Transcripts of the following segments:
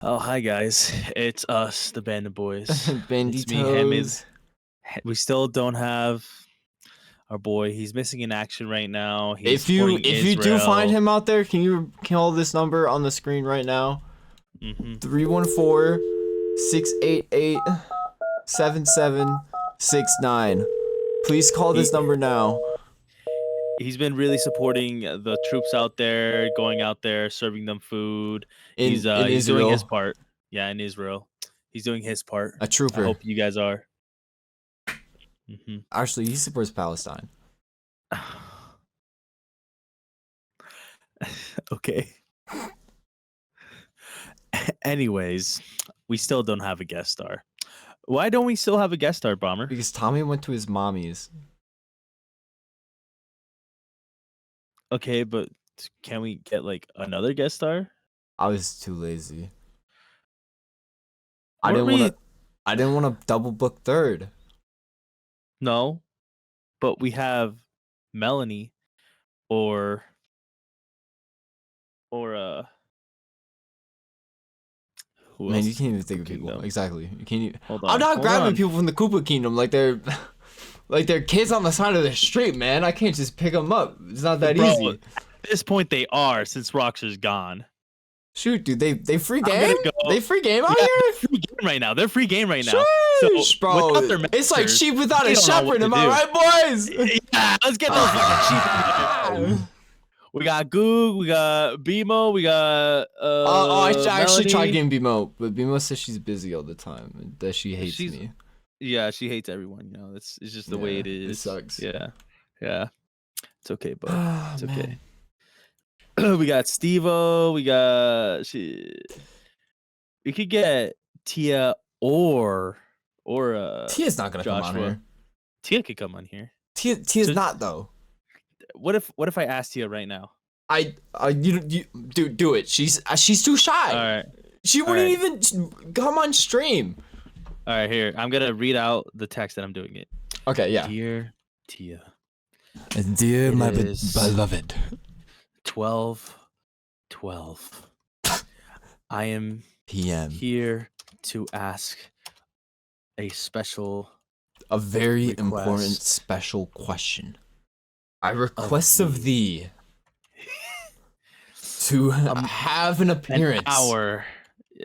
Oh, hi guys. It's us, the Bandit Boys. It's me, Banditos. We still don't have our boy. He's missing in action right now. He's If you supporting do find Israel. him out there, can you call this number on the screen right now? Mm-hmm. 314-688-7769. Please call this number now. He's been really supporting the troops out there, going out there, serving them food. He's doing his Israel. part. Yeah, in Israel. He's doing his part. A trooper. I hope you guys are. Mm-hmm. Actually, he supports Palestine. Okay. Anyways, we still don't have a guest star. Why don't we still have a guest star, Bomber? Because Tommy went to his mommy's. Okay, but can we get like another guest star? I was too lazy. I didn't want to double book third. No, but we have Melanie, or who Man, else you is can't in even the think of Koopa people. Kingdom? Exactly. You can't even... Hold I'm not hold grabbing on. people from the Koopa Kingdom like they're kids on the side of the street, man. I can't just pick them up. It's not that Bro, easy. At this point, they are, since Roxer's gone. Shoot, dude, they free I'm game? gonna go. They free game out Yeah, here? they're free game right now. They're free game right now. Sheesh, bro. without their It's like masters, sheep without they a don't know what shepherd, to am I do. right, boys? Yeah, let's get those fucking sheep. We got Goog, we got BMO, we got I actually tried Melanie. getting BMO, but BMO says she's busy all the time and that she hates me. Yeah, she hates everyone. It's just the way it is. It sucks. Yeah. It's okay, bud. Oh, It's okay. We got Steve-O. We could get Tia or Tia's not gonna Joshua. come on here. Tia could come on here. Tia's not though. What if I asked Tia right now? You do it. She's too shy. All right. She wouldn't even come on stream. All right, here. I'm gonna read out the text that I'm doing it. Okay, yeah. Dear Tia. Dear my is beloved. 12:12. I am PM. here to ask a very request. important special question. I request of thee to have an appearance.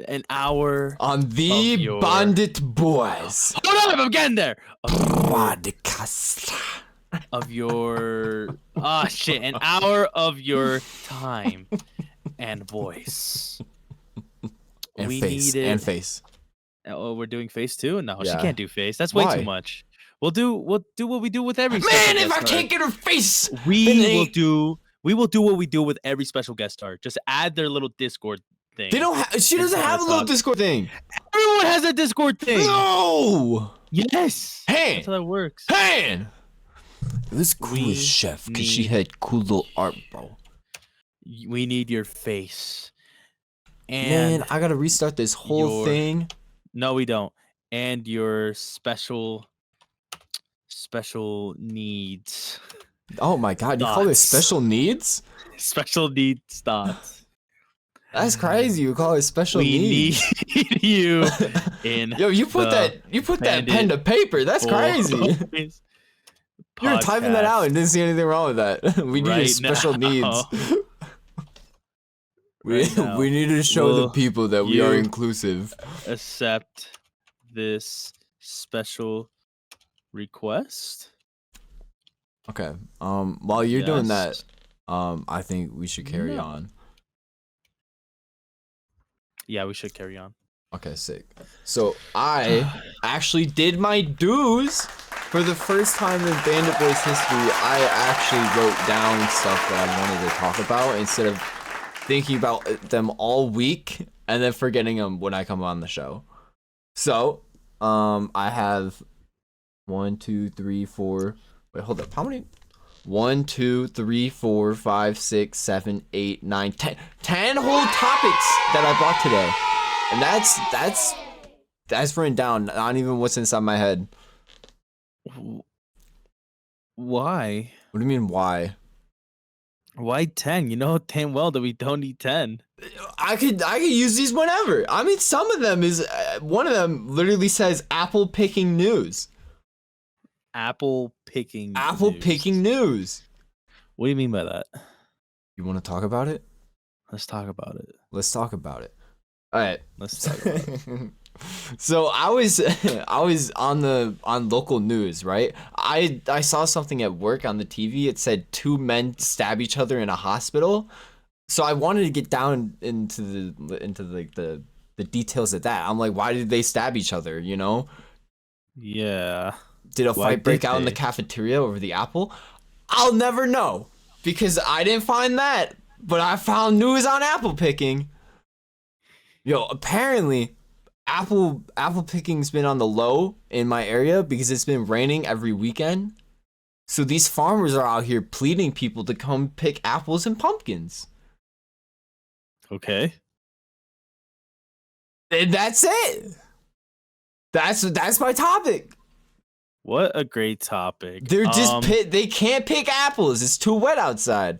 An hour on the Bandit Bois. Hold on, I'm getting there. Podcast. Of your an hour of your time and voice. And we face. need it. And face. Oh, we're doing face too? No, Yeah. she can't do face. That's way too much. We'll do what we do with every Man, if I can't get her face, we will do what we do with every special guest star. Just add their little Discord thing. They don't she doesn't have a little Discord thing. Everyone has a Discord thing. No. Yes. Hey. That's how that works. Hey. It was cool as chef because she had cool little art, bro. We need your face. And man, I gotta restart this whole thing. No, we don't. And your special needs. Oh my god, you call it special needs? Special needs thoughts. That's crazy. You call it special needs. We need you in. Yo, you put that pen to paper. That's crazy. You were typing that out and didn't see anything wrong with that. We need special needs. We need to show the people that we are inclusive. Accept this special request. Okay. While you're doing that, I think we should carry on. Yeah, we should carry on. Okay, sick. So I actually did my dues. For the first time in Bandit Boys history, I actually wrote down stuff that I wanted to talk about instead of thinking about them all week and then forgetting them when I come on the show. So, I have 1, 2, 3, 4. Wait, hold up. How many? 1, 2, 3, 4, 5, 6, 7, 8, 9, 10. 10 whole topics that I brought today. And that's written down, not even what's inside my head. Why? What do you mean, why? Why 10? You know 10 well that we don't need 10. I could use these whenever. I mean, some of them is one of them literally says apple picking news. Apple picking Apple picking news. news. What do you mean by that? You want to talk about it? Let's talk about it. Let's talk about it. All right. Let's talk about it. So I was on local news, right? I saw something at work on the TV. It said 2 men stab each other in a hospital. So I wanted to get down into the details of that. I'm like, why did they stab each other, you know? Yeah. Did a Why fight break did out in the they? cafeteria over the apple? I'll never know because I didn't find that, but I found news on apple picking. Yo, apparently apple picking's been on the low in my area because it's been raining every weekend. So these farmers are out here pleading people to come pick apples and pumpkins. Okay. And that's it. That's my topic. What a great topic. They're just they can't pick apples. It's too wet outside.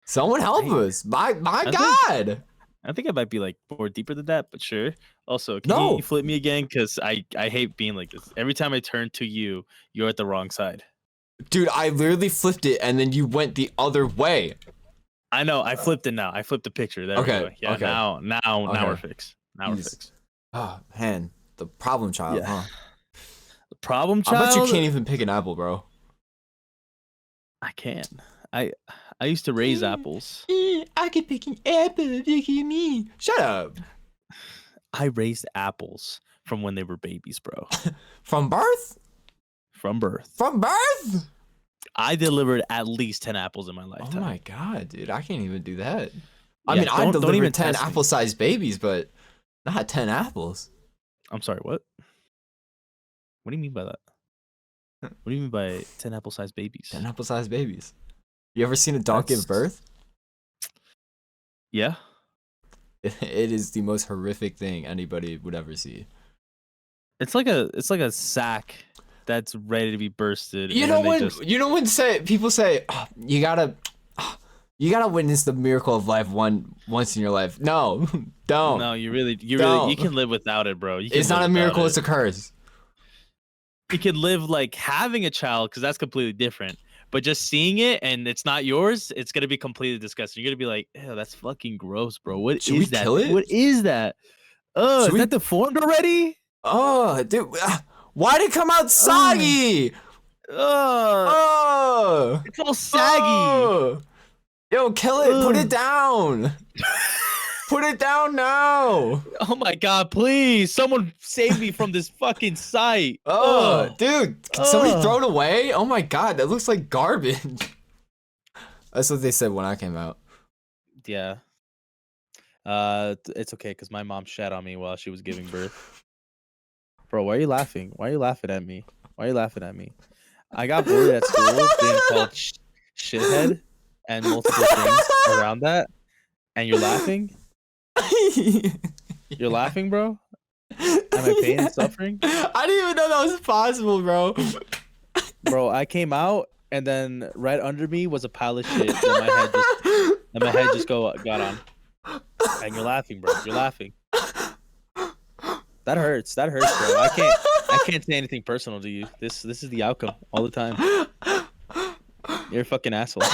Someone help us. My God. I think it might be like more deeper than that, but sure. Also, can No. you flip me again? Because I hate being like this. Every time I turn to you, you're at the wrong side. Dude, I literally flipped it and then you went the other way. I know. I flipped it now. I flipped the picture. There Okay, we go. Yeah. okay. Now we're Okay. fixed. Now we're Jeez. fixed. Oh, man. The problem child, Yeah. huh? The problem I bet you child. can't even pick an apple, bro. I can. I used to raise apples. I can pick an apple. Look at me. Shut up. I raised apples from when they were babies, bro. From birth? From birth. From birth? I delivered at least 10 apples in my Oh lifetime. my God, dude. I can't even do that. I Yeah, mean, I don't delivered even 10 test me. apple-sized babies, but not 10 apples. I'm sorry, what? What do you mean by that? What do you mean by 10 apple-sized babies? 10 apple-sized babies. You ever seen a dog give birth? Yeah. It is the most horrific thing anybody would ever see. It's like a sack that's ready to be bursted. You know when people say you gotta witness the miracle of life once in your life. No, don't. No, you can live without it, bro. It's not a miracle, it's a curse. You can live like having a child because that's completely different. But just seeing it and it's not yours, it's gonna be completely disgusting. You're gonna be like, ew, that's fucking gross, bro. What Should we is that? kill it? What is that? Oh, is that deformed already? Oh, dude, why did it come out soggy? It's all saggy. Yo, kill it. Put it down. Put it down now. Oh my God, please. Someone save me from this fucking site. Dude, can somebody throw it away? Oh my God, that looks like garbage. That's what they said when I came out. Yeah. It's okay because my mom shat on me while she was giving birth. Bro, why are you laughing? Why are you laughing at me? Why are you laughing at me? I got bullied at school being called shithead and multiple things around that. And you're laughing? You're laughing, bro? Am I pain and suffering? I didn't even know that was possible, bro. Bro, I came out and then right under me was a pile of shit that my head just got on. And you're laughing, bro. You're laughing. That hurts. That hurts, bro. I can't say anything personal to you. This is the outcome all the time. You're a fucking asshole.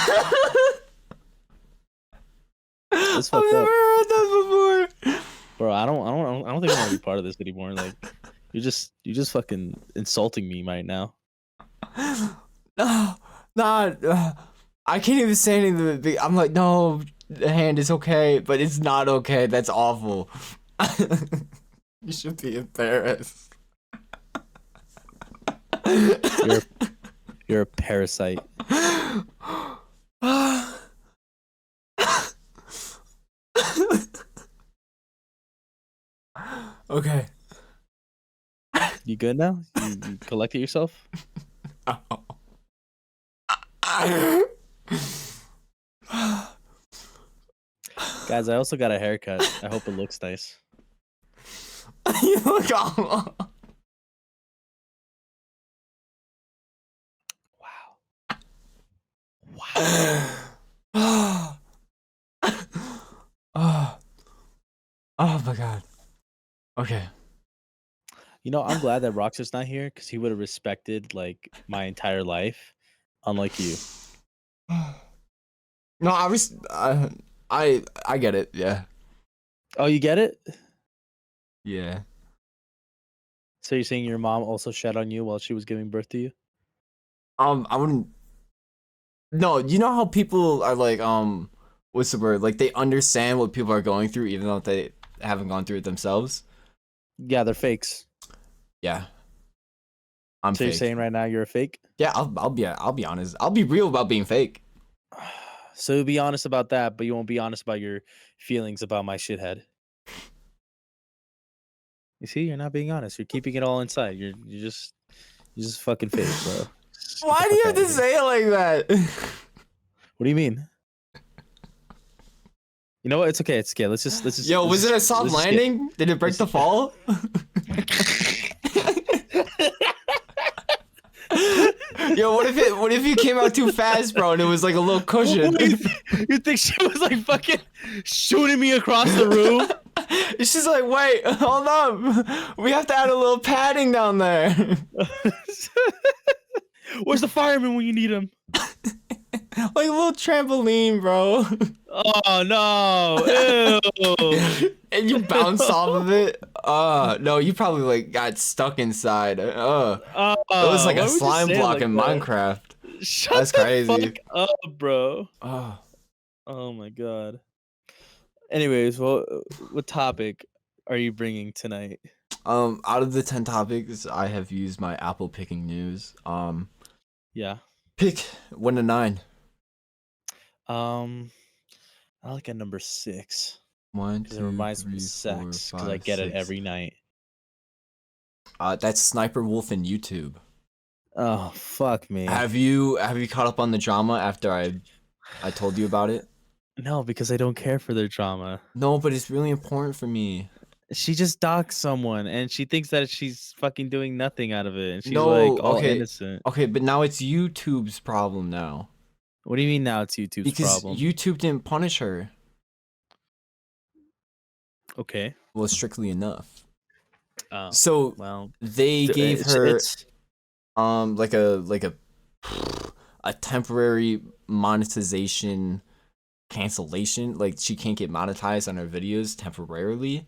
That's fucked up. I've never heard that before. Bro, I don't think I want to be part of this anymore. Like, you're just fucking insulting me right now. No, I can't even say anything. I'm like, no, the hand is okay, but it's not okay. That's awful. You should be embarrassed. You're a parasite. Okay. You good now? You collected yourself? Guys, I also got a haircut. I hope it looks nice. You look awful. Wow. Wow. Oh, oh my god. Okay. You know, I'm glad that Roxas not here because he would have respected like my entire life, unlike you. No, I get it. Yeah. Oh, you get it? Yeah. So you're saying your mom also shat on you while she was giving birth to you? I wouldn't. No, you know how people are like, what's the word? Like they understand what people are going through, even though they haven't gone through it themselves. Yeah, they're fakes. Yeah, I'm So you're fake. saying right now you're a fake? Yeah, I'll be honest. I'll be real about being fake. So be honest about that, but you won't be honest about your feelings about my shithead. You see, you're not being honest. You're keeping it all inside. You're just fucking fake, bro. Just get the Why do fuck you have outta to here. say it like that? What do you mean? You know what? It's okay. It's okay. Let's just. Yo, let's was just- it a soft let's just skip. landing? Did it break the fall? Yo, what if you came out too fast, bro, and it was like a little cushion? You think she was like fucking shooting me across the room? She's like, wait, hold up. We have to add a little padding down there. Where's the fireman when you need him? Like a little trampoline, bro. Oh no! Ew. And you bounced off of it. No, you probably like got stuck inside. It was like why a would you slime say it block like in that? Minecraft. Shut That's the crazy. fuck up, bro. Oh. Oh my god. Anyways, what topic are you bringing tonight? Out of the 10 topics, I have used my Apple picking news. Yeah. Pick 1 to 9. I like a number 6 1, because it 2, reminds me 3, of 4, sex because I 5, get it 6. every night. That's Sniperwolf and YouTube. Oh fuck me. Have you caught up on the drama after I told you about it? No, because I don't care for their drama. No, but it's really important for me. She just doxed someone and she thinks that she's fucking doing nothing out of it and she's No, like all okay. innocent. Okay, but now it's YouTube's problem now. What do you mean now it's YouTube's Because problem? YouTube didn't punish her. Okay. Well, strictly enough. Oh, So well, they gave her it's like a temporary monetization cancellation. Like she can't get monetized on her videos temporarily.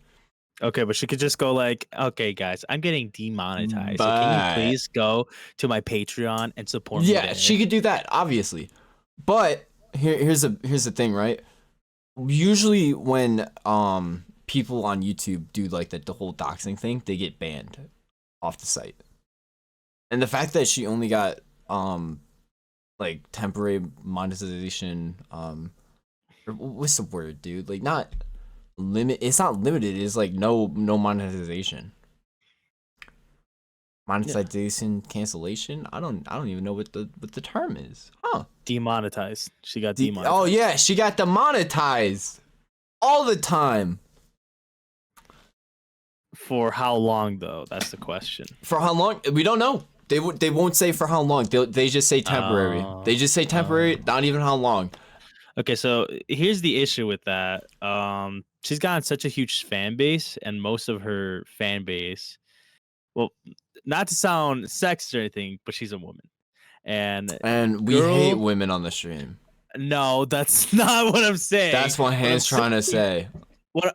okay, but she could just go like, okay, guys, I'm getting demonetized. So But- can you please go to my Patreon and support me? Yeah, there? she could do that, obviously. But here's the thing, right? Usually when people on YouTube do like the whole doxing thing, they get banned off the site. And the fact that she only got like temporary monetization, or what's the word, dude? Like not limit. It's not limited. It's like no monetization. Monetization cancellation. I don't even know what the term is. Huh? Demonetized. She got demonetized. Oh yeah, she got demonetized all the time. For how long though? That's the question. For how long? We don't know. They won't say for how long. They just say temporary. They just say temporary. Not even how long. Okay, so here's the issue with that. She's gotten such a huge fan base, and most of her fan base, well, not to sound sexist or anything, but she's a woman, and And we Girl- hate women on the stream. no, that's not what I'm saying. That's what Han's trying to say. What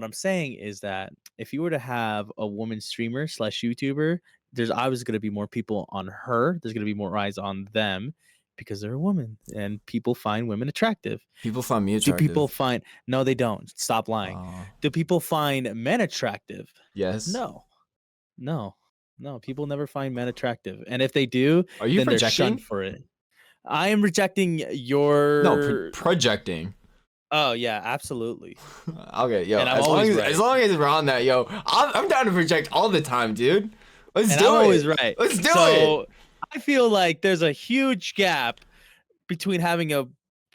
I'm saying is that if you were to have a woman streamer / YouTuber, there's obviously going to be more people on her. There's going to be more eyes on them because they're a woman, and people find women attractive. People find me Do attractive. people find? No, they don't. Stop lying. Do people find men attractive? Yes. No. People never find men attractive, and if they do, Are you then they're projecting? shunned for it. I am rejecting your. No, projecting. Oh yeah, absolutely. Okay, yo. And I'm As long always as, right. as long as we're on that, yo, I'm down to project all the time, dude. Let's And do I'm it. always right. Let's do So it. I feel like there's a huge gap between having a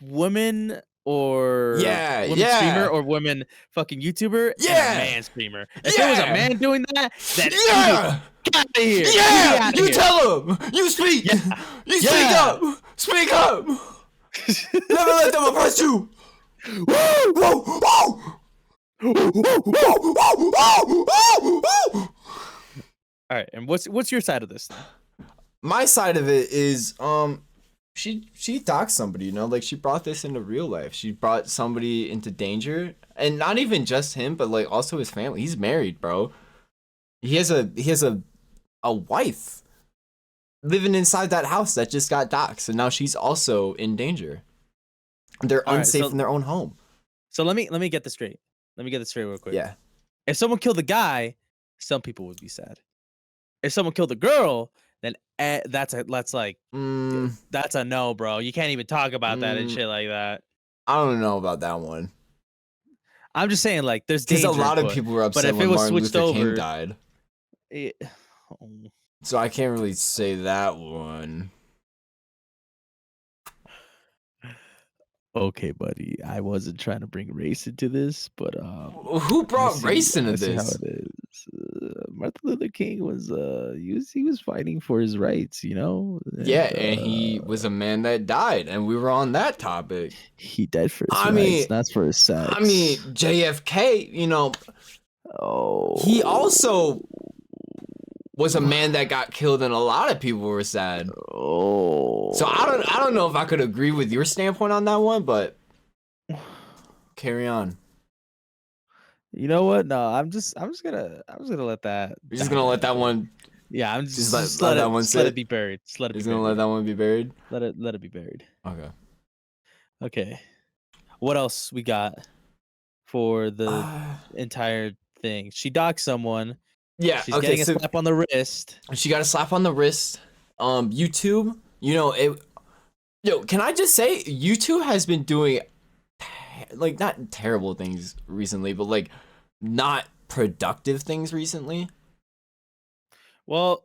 woman or Yeah, woman yeah. streamer or woman fucking YouTuber Yeah. and a man streamer. If there was a Yeah. man doing that, then Yeah. get out of here. Yeah. Get You outta tell him. You speak. Yeah. You speak Yeah. up. Speak up. Never let them oppress you. Whoa! Whoa! All right, and what's your side of this then? My side of it is she doxed somebody, you know, like she brought this into real life. She brought somebody into danger, and not even just him, but like also his family. He's married, bro. He has a wife living inside that house that just got doxed, and now she's also in danger. They're All right, unsafe in their own home. So let me get this straight. Let me get this straight real quick. Yeah. If someone killed the guy, some people would be sad. If someone killed the girl, then that's like that's a no, bro. You can't even talk about that and shit like that. I don't know about that one. I'm just saying, like, there's Because danger. a lot of people were upset when Martin Luther King died. So I can't really say that one. Okay, buddy. I wasn't trying to bring race into this, but who brought race into this? How it is. Martin Luther King was he was fighting for his rights, you know. And he was a man that died, and we were on that topic. He died for his rights, not for his sex. I mean, JFK, you know. Oh. He also was a man that got killed, and a lot of people were sad. Oh. So I don't know if I could agree with your standpoint on that one, but carry on. You know what? No, I'm just gonna let that. You're just gonna let that one. Yeah, I'm just let that it, one just sit. let it be buried. Just let it. He's gonna let that one be buried. Let it be buried. Okay. Okay. What else we got for the entire thing? She doxed someone. Yeah. She's getting a slap on the wrist. She got a slap on the wrist. YouTube, you know it. Yo, can I just say YouTube has been doing like not terrible things recently, but like not productive things recently. Well,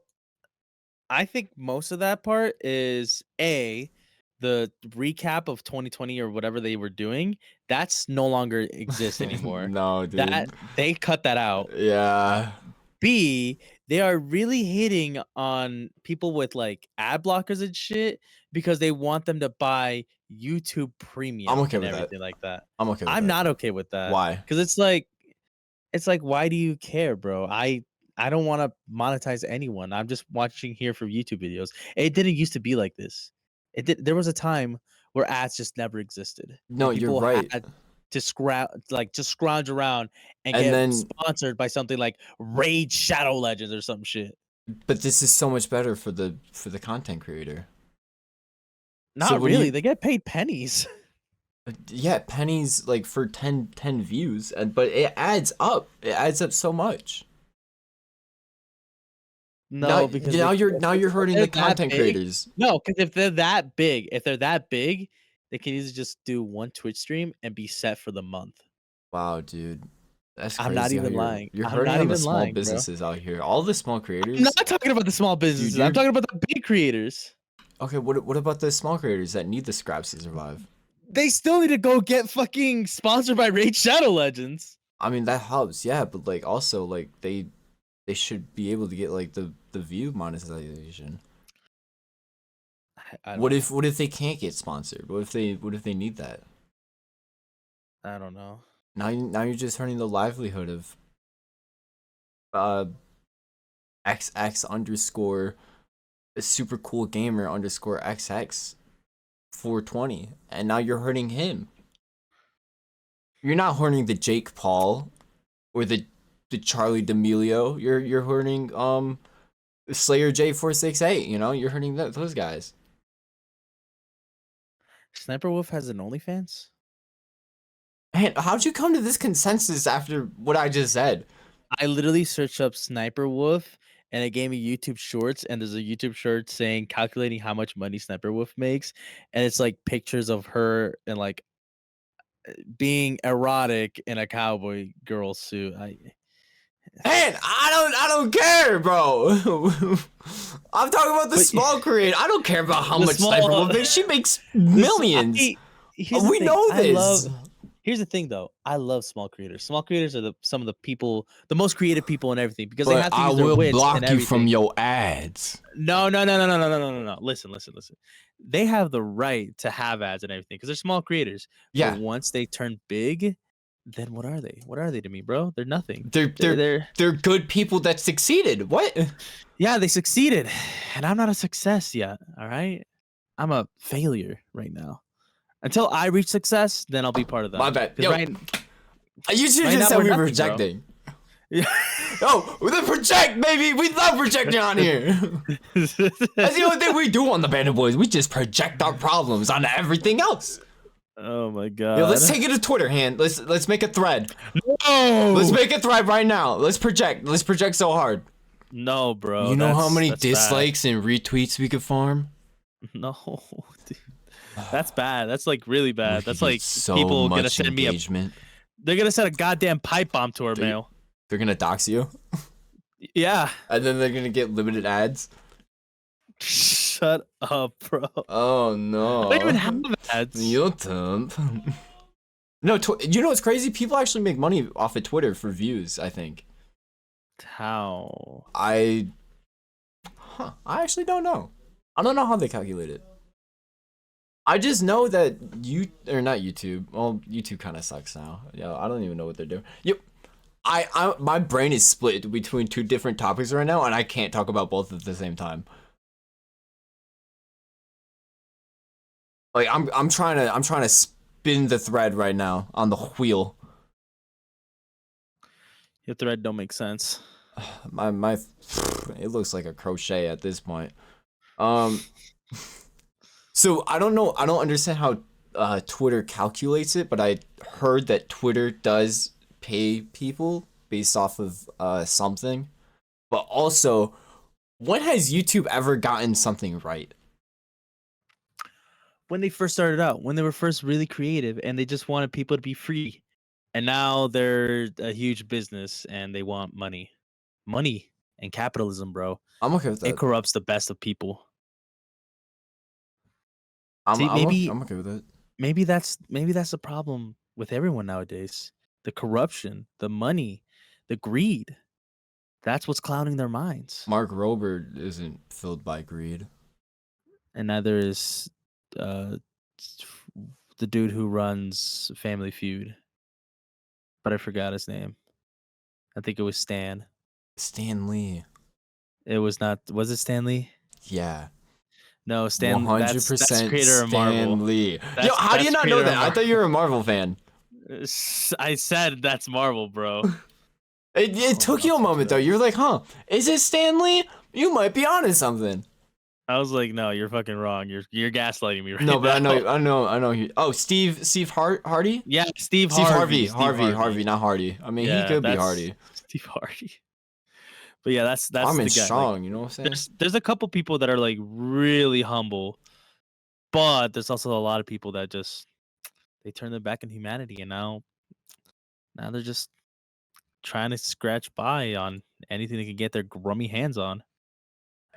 I think most of that part is the recap of 2020 or whatever they were doing. That's no longer exists anymore. No, dude. That they cut that out. Yeah. B, they are really hitting on people with like ad blockers and shit because they want them to buy YouTube Premium. I'm okay and with everything that. like that. I'm okay with that. I'm not okay with that. Why? Because it's like, why do you care, bro? I don't want to monetize anyone. I'm just watching here for YouTube videos. It didn't used to be like this. There was a time where ads just never existed. No, you're right. Had to scrounge around and get then sponsored by something like Raid Shadow Legends or some shit. But this is so much better for the content creator. Not really. They get paid pennies. Yeah, pennies like for 10 views, but it adds up. It adds up so much. No, because now you're hurting the content creators. No, because if they're that big, they can easily just do one Twitch stream and be set for the month. Wow, dude. That's crazy. I'm not even lying. You're hurting on the small businesses out here. All the small creators. I'm not talking about the small businesses. I'm talking about the big creators. Okay, what about the small creators that need the scraps to survive? They still need to go get fucking sponsored by Raid Shadow Legends. I mean, that helps, yeah, but like also like they should be able to get like the view monetization. What if they can't get sponsored? What if they need that? I don't know. Now you're just hurting the livelihood of XX underscore super cool gamer underscore XX 420, and now you're hurting him. You're not hurting the Jake Paul or the Charlie D'Amelio. You're hurting Slayer J468. You know, you're hurting those guys. Sssniperwolf has an OnlyFans? Man, how'd you come to this consensus after what I just said? I literally searched up Sssniperwolf and it gave me YouTube Shorts, and there's a YouTube short saying calculating how much money Sssniperwolf makes, and it's like pictures of her and like being erotic in a cowboy girl suit. Man, I don't care, bro. I'm talking about the small creator. I don't care about how much Sssniperwolf makes. She makes millions. We know this. Here's the thing, though. I love small creators. Small creators are some of the people, the most creative people and everything, because they But have to I use their will wits and block you from everything. your ads. No. Listen. They have the right to have ads and everything because they're small creators. Yeah. But once they turn big, then what are they? What are they to me, bro? They're nothing. They're good people that succeeded. What? Yeah, they succeeded, and I'm not a success yet. All right, I'm a failure right now. Until I reach success, then I'll be part of them. My bad. 'Cause Yo, right, you should right just now said we're we were nothing, bro. projecting. Yeah. Oh, the project, baby. We love projecting on here. That's the only thing we do on the Bandit Boys. We just project our problems onto everything else. Oh my god. Yo, let's take it to Twitter, hand. Let's make a thread. No. Let's make a thread right now. Let's project. Let's project so hard. No, bro. You know how many that's dislikes and retweets we could farm? bad. No, dude. That's bad. That's like really bad. We That's could get like so people much gonna send engagement. they're gonna send a goddamn pipe bomb to our mail. They're gonna dox you, Yeah. and then they're gonna get limited ads. Shut up, bro. Oh no! I don't even have ads. YouTube. No, you know what's crazy? People actually make money off of Twitter for views. I think. How? I actually don't know. I don't know how they calculate it. I just know that not YouTube. Well, YouTube kind of sucks now. Yeah, I don't even know what they're doing. Yep. My brain is split between two different topics right now, and I can't talk about both at the same time. Like I'm trying to spin the thread right now on the wheel. Your thread don't make sense. My it looks like a crochet at this point. So I don't know. I don't understand how Twitter calculates it, but I heard that Twitter does pay people based off of something. But also, when has YouTube ever gotten something right? When they first started out, when they were first really creative and they just wanted people to be free. And now they're a huge business and they want money. Money and capitalism, bro. I'm okay with It that. corrupts the best of people. I'm maybe okay with it. maybe that's the problem with everyone nowadays. The corruption, the money, the greed. That's what's clouding their minds. Mark Rober isn't filled by greed. And neither is the dude who runs Family Feud. But I forgot his name. I think it was Stan. Stan Lee. It was not. Was it Stan Lee? Yeah. No, Stan. 100% that's creator of Marvel. Stan Lee. Yo, how do you not know that? I thought you were a Marvel fan. I said that's Marvel, bro. It took you a moment though. You're like, huh? Is it Stan Lee? You might be onto something. I was like, no, you're fucking wrong. You're gaslighting me right now. No, but now. I know. Oh, Steve Hardy? Yeah, Steve Harvey, not Hardy. I mean, yeah, he could be Hardy. Steve Hardy. But yeah, that's I'm the guy. strong. Like, you know what I'm saying? There's a couple people that are like really humble, but there's also a lot of people that just they turn their back on humanity, and now they're just trying to scratch by on anything they can get their grummy hands on.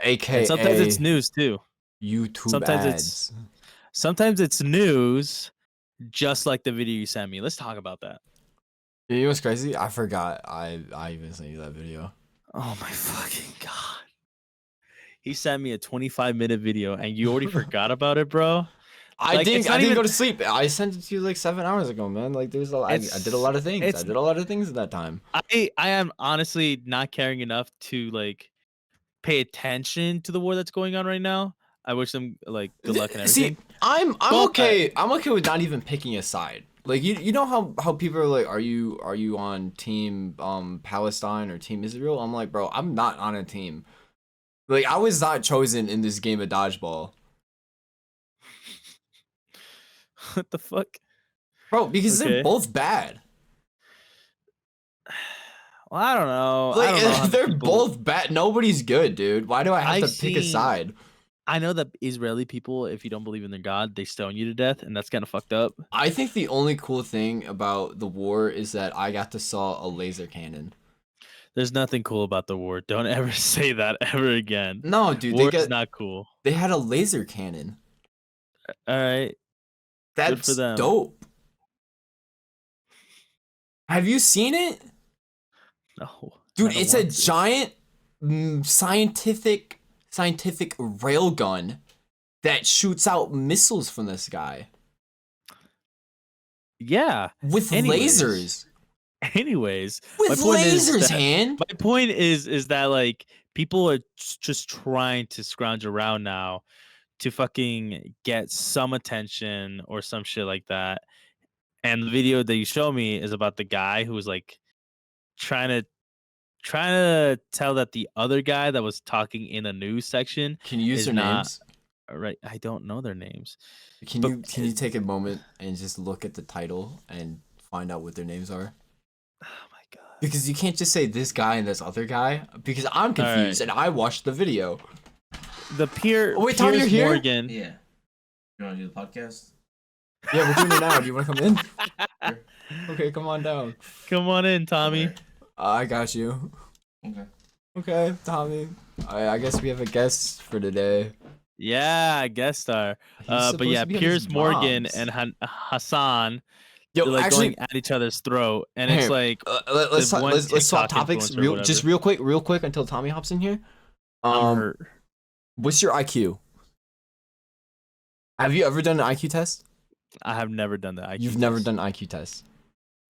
AKA and sometimes it's news too. YouTube ads. Sometimes it's news, just like the video you sent me. Let's talk about that. You know what's crazy? I forgot I even sent you that video. Oh my fucking god. He sent me a 25-minute video and you already forgot about it, bro. I didn't go to sleep. I sent it to you like 7 hours ago, man. Like there's I did a lot of things. I did a lot of things at that time. I am honestly not caring enough to like pay attention to the war that's going on right now. I wish them like good luck and everything. See, I'm okay. I'm okay with not even picking a side. Like you know how people are like, are you on team Palestine or team Israel? I'm like, bro, I'm not on a team. Like I was not chosen in this game of dodgeball. What the fuck? Bro, because they're both bad. Well, I don't know. Like, I don't know they're both bad. Nobody's good, dude. Why do I have to pick a side? I know that Israeli people, if you don't believe in their God, they stone you to death, and that's kind of fucked up. I think the only cool thing about the war is that I got to saw a laser cannon. There's nothing cool about the war. Don't ever say that ever again. No, dude. War is not cool. They had a laser cannon. All right. That's dope. Have you seen it? No, I Dude, don't it's a want to. giant scientific railgun that shoots out missiles from the sky Yeah. with Anyways, lasers. anyways, my With point is lasers, that hand. my point is that like people are just trying to scrounge around now to fucking get some attention or some shit like that. And the video that you show me is about the guy who was like trying to tell that the other guy that was talking in the news section Can you use is their not names? right. I don't know their names, Can but you take a moment and just look at the title and find out what their names are? oh my god. Because you can't just say this guy and this other guy. Because I'm All right. confused and I watched the video. The Oh, wait, Tommy, you're Piers here? Morgan. Yeah. You want to do the podcast? Yeah, we're doing it now. Do you want to come in? Okay, come on down. Come on in, Tommy. Okay. I got you. Okay. Okay, Tommy. I guess we have a guest for today. Yeah, guest star. He's But supposed yeah, to be at his Piers Morgan mom's. and Hassan, Yo, they're like actually, going at each other's throat, and here, it's like let's the one let's swap TikTok topics influencer or just whatever. real quick until Tommy hops in here. I'm hurt. What's your IQ? Have you ever done an IQ test? I have never done that. You've never done an IQ test.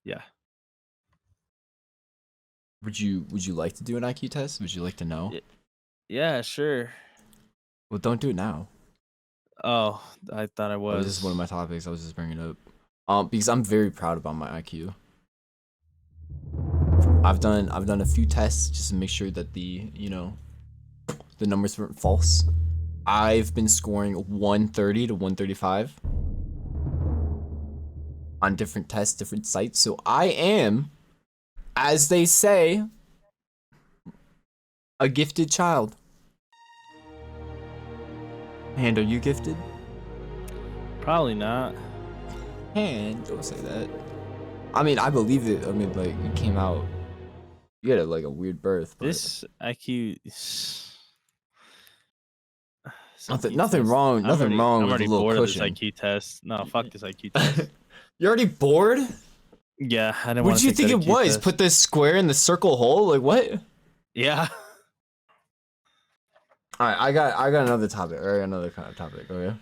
Yeah. Would you like to do an IQ test? Would you like to know? Yeah, sure. Well, don't do it now. Oh, I thought I Oh, was. this is one of my topics. I was just bringing it up. Because I'm very proud about my IQ. I've done a few tests just to make sure that the numbers weren't false. I've been scoring 130 to 135 on different tests, different sites. So I am, as they say, a gifted child. And are you gifted? Probably not. And don't say that. I mean, I believe it. I mean, like, you came out. You had like a weird birth. But This IQ. nothing wrong. Nothing wrong I'm with a already little bored cushion. of this IQ test. No, fuck this IQ test. You're already bored? Yeah, I didn't What want did to you think it was? Put this square in the circle hole? Like what? Yeah. All right, I got another topic. Or another kind of topic. Okay.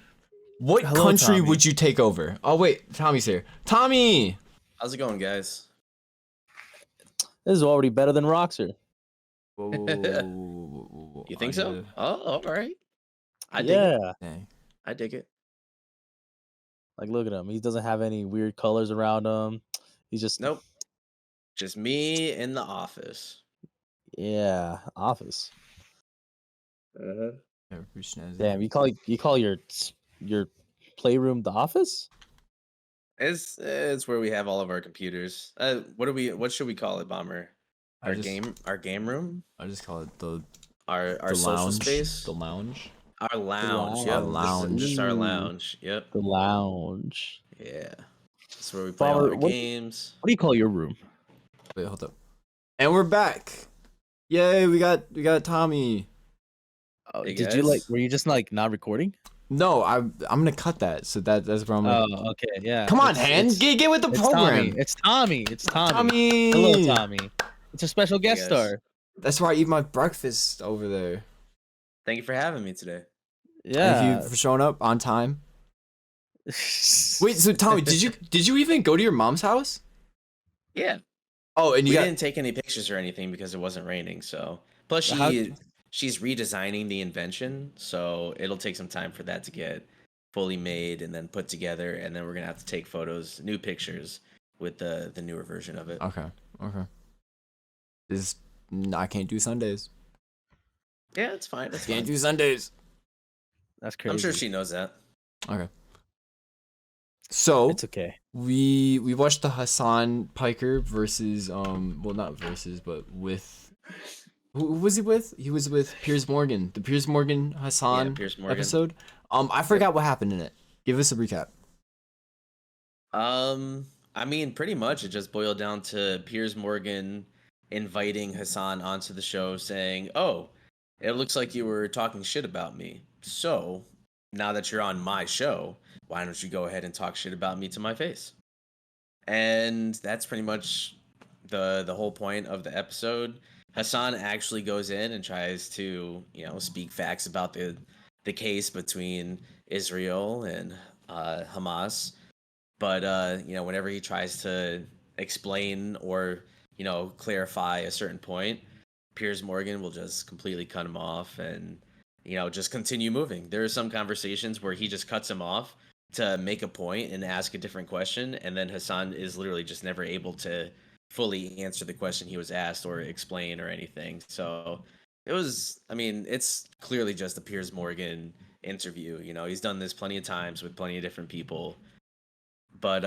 What Hello, country Tommy. would you take over? Oh wait, Tommy's here. Tommy. How's it going, guys? This is already better than Roxer. Whoa, You think so? Oh, all right. I dig Yeah. it. Dang. I dig it. Like, look at him. He doesn't have any weird colors around him. He's just Nope. Just me in the office. Yeah, office. Uh-huh. Damn, you call your playroom the office? It's where we have all of our computers. What should we call it, Bomber? Our game room? I just call it the Our social lounge. space? The lounge. Our lounge. lounge. Yep. Our lounge. This is our Ooh. lounge. Yep. The lounge. Yeah. That's where we play all Bomber, our what- games. What do you call your room? Wait, hold up. And we're back. Yay, we got Tommy. Oh, Hey, did you like? guys. Were you just like not recording? No, I'm gonna cut that. So that's where I'm gonna. Oh, okay, yeah. Come on, It's- Han. it's- Get with the It's program. Tommy. It's Tommy. It's Tommy. Tommy. Hello, Tommy. It's a special guest guys. star. That's where I eat my breakfast over there. Thank you for having me today. Thank Yeah. you for showing up on time. Wait, so Tommy, did you even go to your mom's house? Yeah. Oh, and We you got didn't take any pictures or anything because it wasn't raining. So plus How- she's redesigning the invention, so it'll take some time for that to get fully made and then put together, and then we're gonna have to take photos, new pictures with the newer version of it. okay. I can't do Sundays. Yeah, it's fine. It's Can't fine. do Sundays. That's crazy. I'm sure she knows that. Okay. So It's okay. we watched the Hassan Piker versus well, not versus, but with who was he with? He was with Piers Morgan. The Piers Morgan Hassan Yeah, Piers Morgan. episode. I forgot what happened in it. Give us a recap. I mean, pretty much it just boiled down to Piers Morgan inviting Hassan onto the show, saying, "Oh, it looks like you were talking shit about me. So now that you're on my show, why don't you go ahead and talk shit about me to my face?" And that's pretty much the whole point of the episode, Hassan actually goes in and tries to, speak facts about the case between Israel and Hamas. But whenever he tries to explain or clarify a certain point, Piers Morgan will just completely cut him off and just continue moving. There are some conversations where he just cuts him off to make a point and ask a different question, and then Hassan is literally just never able to fully answer the question he was asked or explain or anything. So it was, I mean, it's clearly just a Piers Morgan interview. He's done this plenty of times with plenty of different people. But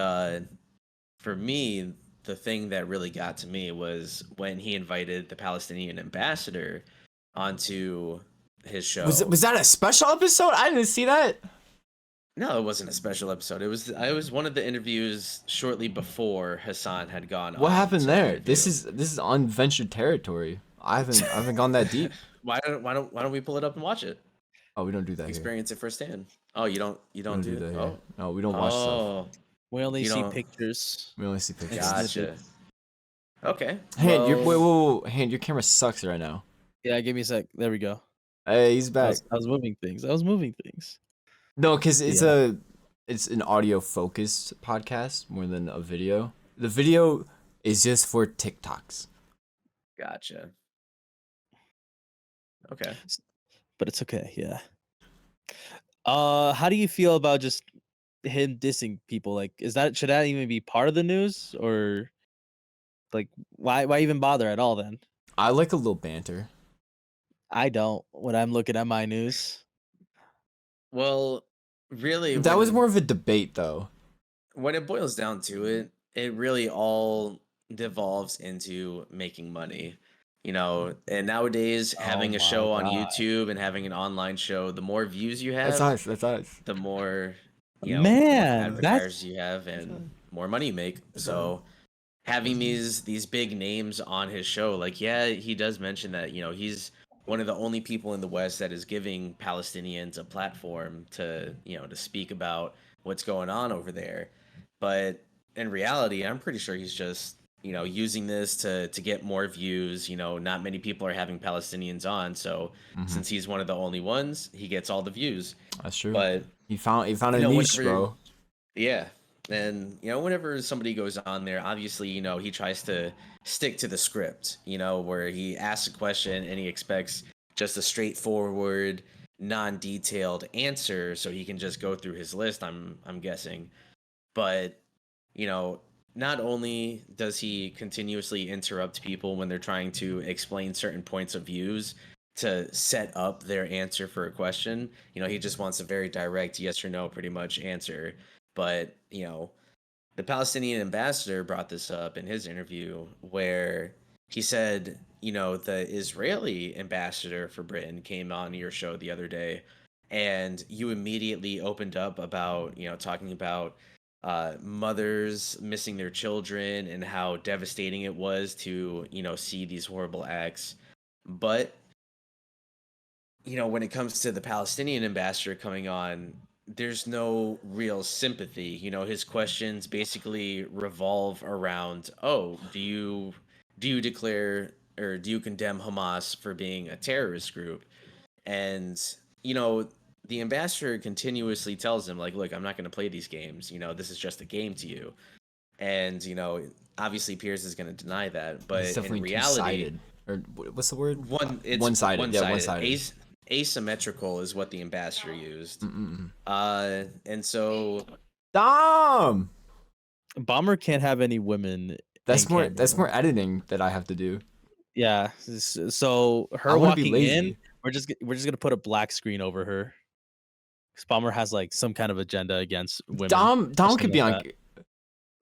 for me, the thing that really got to me was when he invited the Palestinian ambassador onto his show. Was that a special episode? I didn't see that. No, it wasn't a special episode. It was one of the interviews shortly before Hassan had gone. What on happened to there? interview. This is unventured territory. I haven't gone that deep. Why don't we pull it up and watch it? Oh, we don't do that here. Experience it firsthand. Oh, you don't do that. here. Oh, No, we don't watch stuff. oh, We only You see don't- pictures. We only see pictures. gotcha. Okay. Hand, well, Hand, your camera sucks right now. Yeah, give me a sec. There we go. Hey, he's I back. was moving things. No, because it's Yeah. it's an audio focused podcast more than a video. The video is just for TikToks. Gotcha. Okay. But it's okay. Yeah. How do you feel about just him dissing people? Like, should that even be part of the news, or like why even bother at all then? I like a little banter. I don't when I'm looking at my news. Well, really, That was more of a debate, though. when it boils down to it, it really all devolves into making money. And nowadays having Oh a show my on God. YouTube and having an online show, the more views you have, That's us. the more Man, advertisers you have and more money you make. So having these big names on his show, like, yeah, he does mention that he's one of the only people in the West that is giving Palestinians a platform to to speak about what's going on over there. But in reality, I'm pretty sure he's just using this to get more views. Not many people are having Palestinians on, so since he's one of the only ones, he gets all the views. That's true. But he found a know, niche, whenever- bro. yeah. And, whenever somebody goes on there, obviously, he tries to stick to the script, where he asks a question and he expects just a straightforward, non-detailed answer so he can just go through his list, I'm guessing. But, not only does he continuously interrupt people when they're trying to explain certain points of views to set up their answer for a question, he just wants a very direct yes or no pretty much answer. But, the Palestinian ambassador brought this up in his interview where he said, the Israeli ambassador for Britain came on your show the other day and you immediately opened up about, talking about mothers missing their children and how devastating it was to, see these horrible acts. But, when it comes to the Palestinian ambassador coming on, there's no real sympathy. His questions basically revolve around, oh, do you declare or do you condemn Hamas for being a terrorist group? And, the ambassador continuously tells him, like, look, I'm not going to play these games. This is just a game to you. And, obviously Piers is going to deny that. But It's in definitely reality, two-sided. Or what's the word? it's One-sided. Yeah, one-sided. one-sided. Asymmetrical is what the ambassador used. Mm-mm. And so Dom! Bomber can't have any women. That's in more. camera. That's more editing that I have to do. Yeah. So I her wanna be walking lazy. in, we're just gonna put a black screen over her. 'Cause Bomber has like some kind of agenda against women. Dom something could be like on. that.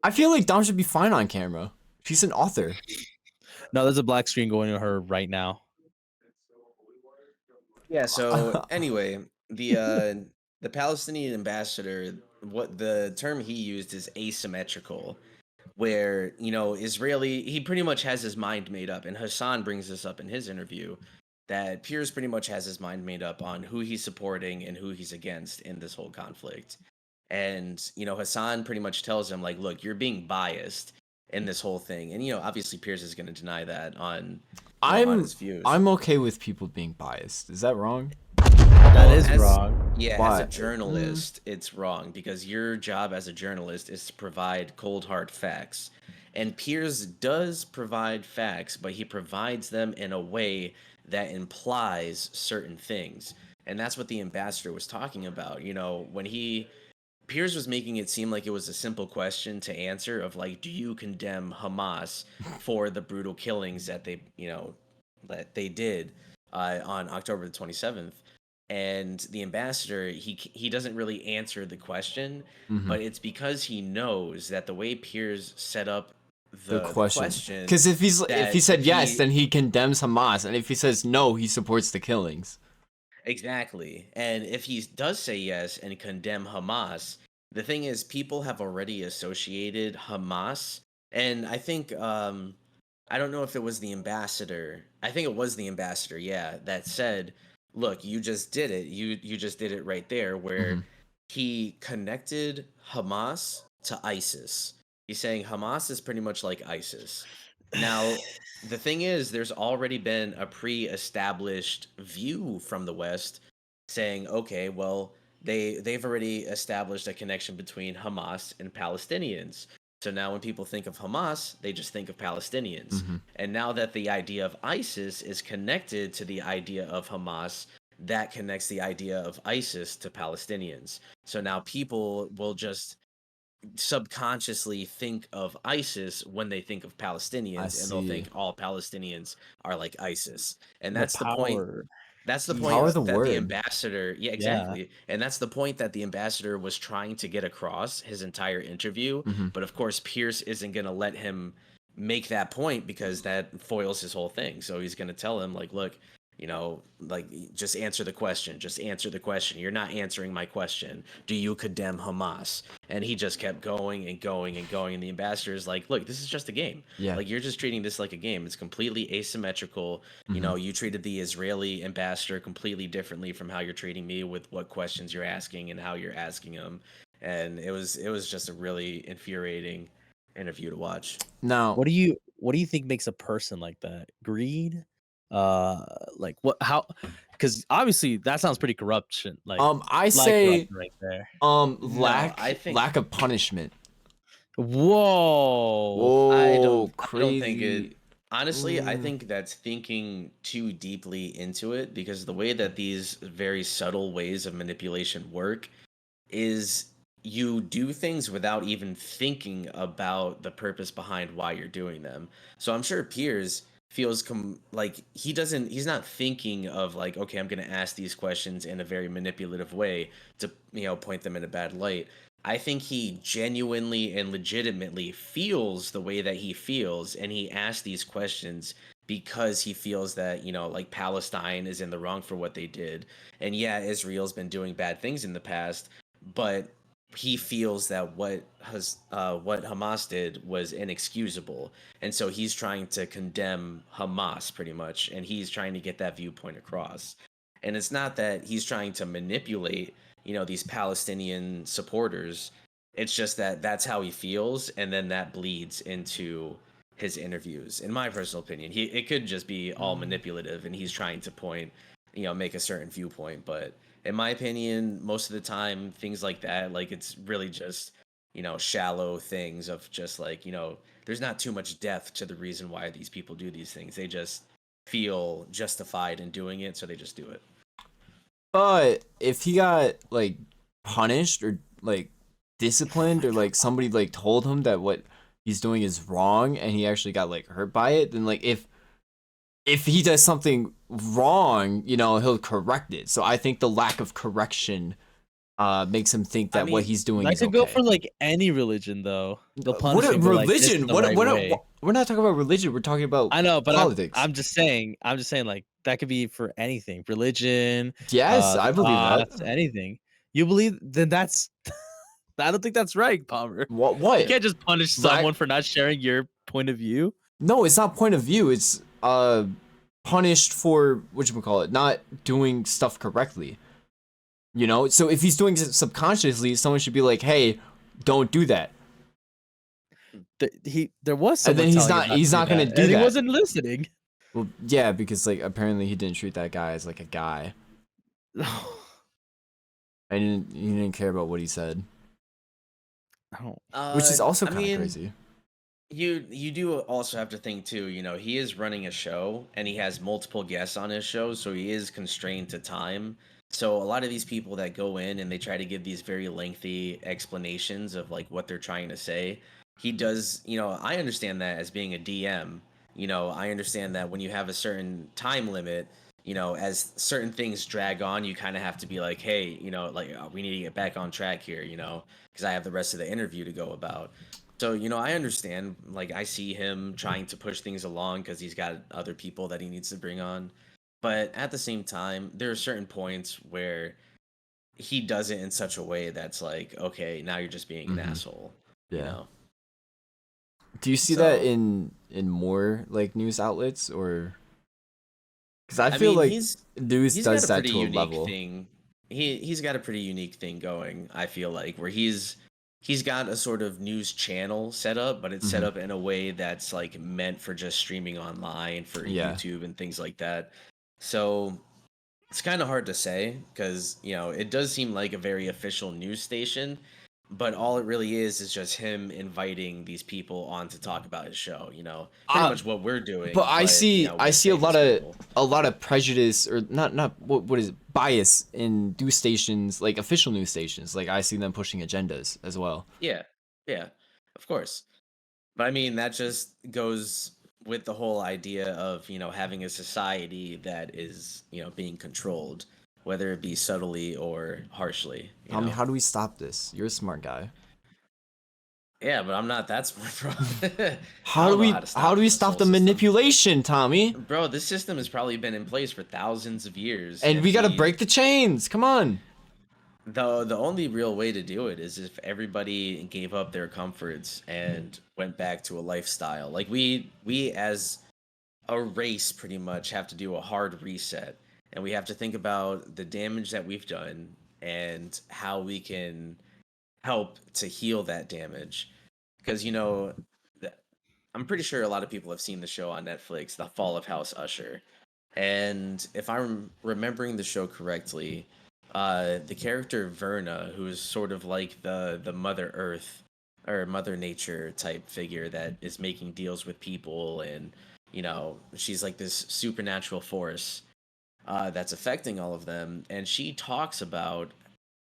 I feel like Dom should be fine on camera. She's an author. No, there's a black screen going to her right now. yeah, so anyway, the Palestinian ambassador, what the term he used is asymmetrical, where he pretty much has his mind made up, and Hassan brings this up in his interview that Piers pretty much has his mind made up on who he's supporting and who he's against in this whole conflict. And Hassan pretty much tells him, like, look, you're being biased in this whole thing. And obviously Pierce is going to deny that on his views. I'm okay with people being biased. Is that wrong? That is wrong. Yeah, Why? as a journalist, it's wrong because your job as a journalist is to provide cold hard facts. And Piers does provide facts, but he provides them in a way that implies certain things. And that's what the ambassador was talking about. When Piers was making it seem like it was a simple question to answer of like, do you condemn Hamas for the brutal killings that they did on October the 27th? And the ambassador, he doesn't really answer the question, but it's because he knows that the way Piers set up the question, because if he said yes, then he condemns Hamas, and if he says no, he supports the killings. Exactly. And if he does say yes and condemn Hamas, the thing is, people have already associated Hamas, and I think I don't know if it was the ambassador. I think it was the ambassador, yeah, that said, look, you just did it. You just did it right there, where he connected Hamas to ISIS. He's saying Hamas is pretty much like ISIS. Now, the thing is, there's already been a pre-established view from the West saying, okay, well, they've already established a connection between Hamas and Palestinians. So now when people think of Hamas, they just think of Palestinians. And now that the idea of ISIS is connected to the idea of Hamas, that connects the idea of ISIS to Palestinians. So now people will just subconsciously think of ISIS when they think of Palestinians, and they'll think all Palestinians are like ISIS. And that's the point. That's the point that the ambassador, yeah, exactly. Yeah. And that's the point that the ambassador was trying to get across his entire interview. But of course, Pierce isn't going to let him make that point because that foils his whole thing. So he's going to tell him, like, look, like, just answer the question. Just answer the question. You're not answering my question. Do you condemn Hamas? And he just kept going and going and going. And the ambassador is like, look, this is just a game. Yeah. Like, you're just treating this like a game. It's completely asymmetrical. You treated the Israeli ambassador completely differently from how you're treating me with what questions you're asking and how you're asking them. And it was just a really infuriating interview to watch. Now, what do you think makes a person like that? Greed? Like what? How? Because obviously that sounds pretty corruption. Like I say right there. Lack of punishment. Whoa! I don't think it. Honestly, I think that's thinking too deeply into it, because the way that these very subtle ways of manipulation work is you do things without even thinking about the purpose behind why you're doing them. So I'm sure Piers feels like he's not thinking of like, okay, I'm going to ask these questions in a very manipulative way to, point them in a bad light. I think he genuinely and legitimately feels the way that he feels, and he asks these questions because he feels that, like, Palestine is in the wrong for what they did. And yeah, Israel's been doing bad things in the past, but he feels that what Hamas did was inexcusable, and so he's trying to condemn Hamas pretty much, and he's trying to get that viewpoint across. And it's not that he's trying to manipulate, these Palestinian supporters. It's just that that's how he feels, and then that bleeds into his interviews. In my personal opinion, it could just be all manipulative, and he's trying to make a certain viewpoint, but in my opinion, most of the time, things like that, like, it's really just, shallow things of just like, there's not too much depth to the reason why these people do these things. They just feel justified in doing it, so they just do it. But if he got, like, punished or, like, disciplined, or, like, somebody, like, told him that what he's doing is wrong and he actually got, like, hurt by it, then, like, if he does something wrong, he'll correct it. So I think the lack of correction makes him think that what he's doing is okay. That could go for like any religion, though. What religion? We're not talking about religion. We're talking about politics. I'm just saying like that could be for anything. Religion. Yes, I believe that. Anything. You believe? Then that's. I don't think that's right, Palmer. What? You can't just punish someone for not sharing your point of view. No, it's not point of view. It's punished for not doing stuff correctly. So if he's doing it subconsciously, someone should be like, hey, don't do that. there was And someone then telling him he's to not gonna that, do and he that. wasn't listening. Well, yeah, because like apparently he didn't treat that guy as like a guy, and he didn't care about what he said, Oh, which is also I kind of mean, crazy. you do also have to think too, he is running a show and he has multiple guests on his show, so he is constrained to time. So a lot of these people that go in and they try to give these very lengthy explanations of like what they're trying to say, he does, I understand that as being a DM. I understand that when you have a certain time limit, as certain things drag on, you kind of have to be like, hey, we need to get back on track here, because I have the rest of the interview to go about. So, I understand, like, I see him trying to push things along because he's got other people that he needs to bring on. But at the same time, there are certain points where he does it in such a way that's like, okay, now you're just being an Hmm. asshole, you Yeah. know? Do you see that So, in more like news outlets, or because I I feel mean, like he's news he's got does a that pretty to a unique level? thing. He's got a pretty unique thing going, I feel like, where he's got a sort of news channel set up, but it's set Hmm. up in a way that's like meant for just streaming online for Yeah. YouTube and things like that. So it's kind of hard to say because, it does seem like a very official news station, but all it really is just him inviting these people on to talk about his show, pretty Uh, much what we're but doing, I but, see with a famous people. lot of prejudice, or not what is it, bias in news stations, like official news stations. Like I see them pushing agendas as well. Yeah, yeah, of course. But I mean, that just goes with the whole idea of, having a society that is, being controlled, whether it be subtly or harshly, Tommy, how do we stop this? You're a smart guy. Yeah, but I'm not that smart, bro. I How do don't know how to how do stop we this stop whole the system. manipulation, Tommy? Bro, this system has probably been in place for thousands of years, And and we gotta break the chains. Come on. the only real way to do it is if everybody gave up their comforts and went back to a lifestyle. Like we as a race pretty much have to do a hard reset, and we have to think about the damage that we've done and how we can help to heal that damage. Because th- I'm pretty sure a lot of people have seen the show on Netflix, The Fall of House Usher. And if I'm remembering the show correctly, the character Verna, who is sort of like the Mother Earth or Mother Nature type figure that is making deals with people, and she's like this supernatural force that's affecting all of them. And she talks about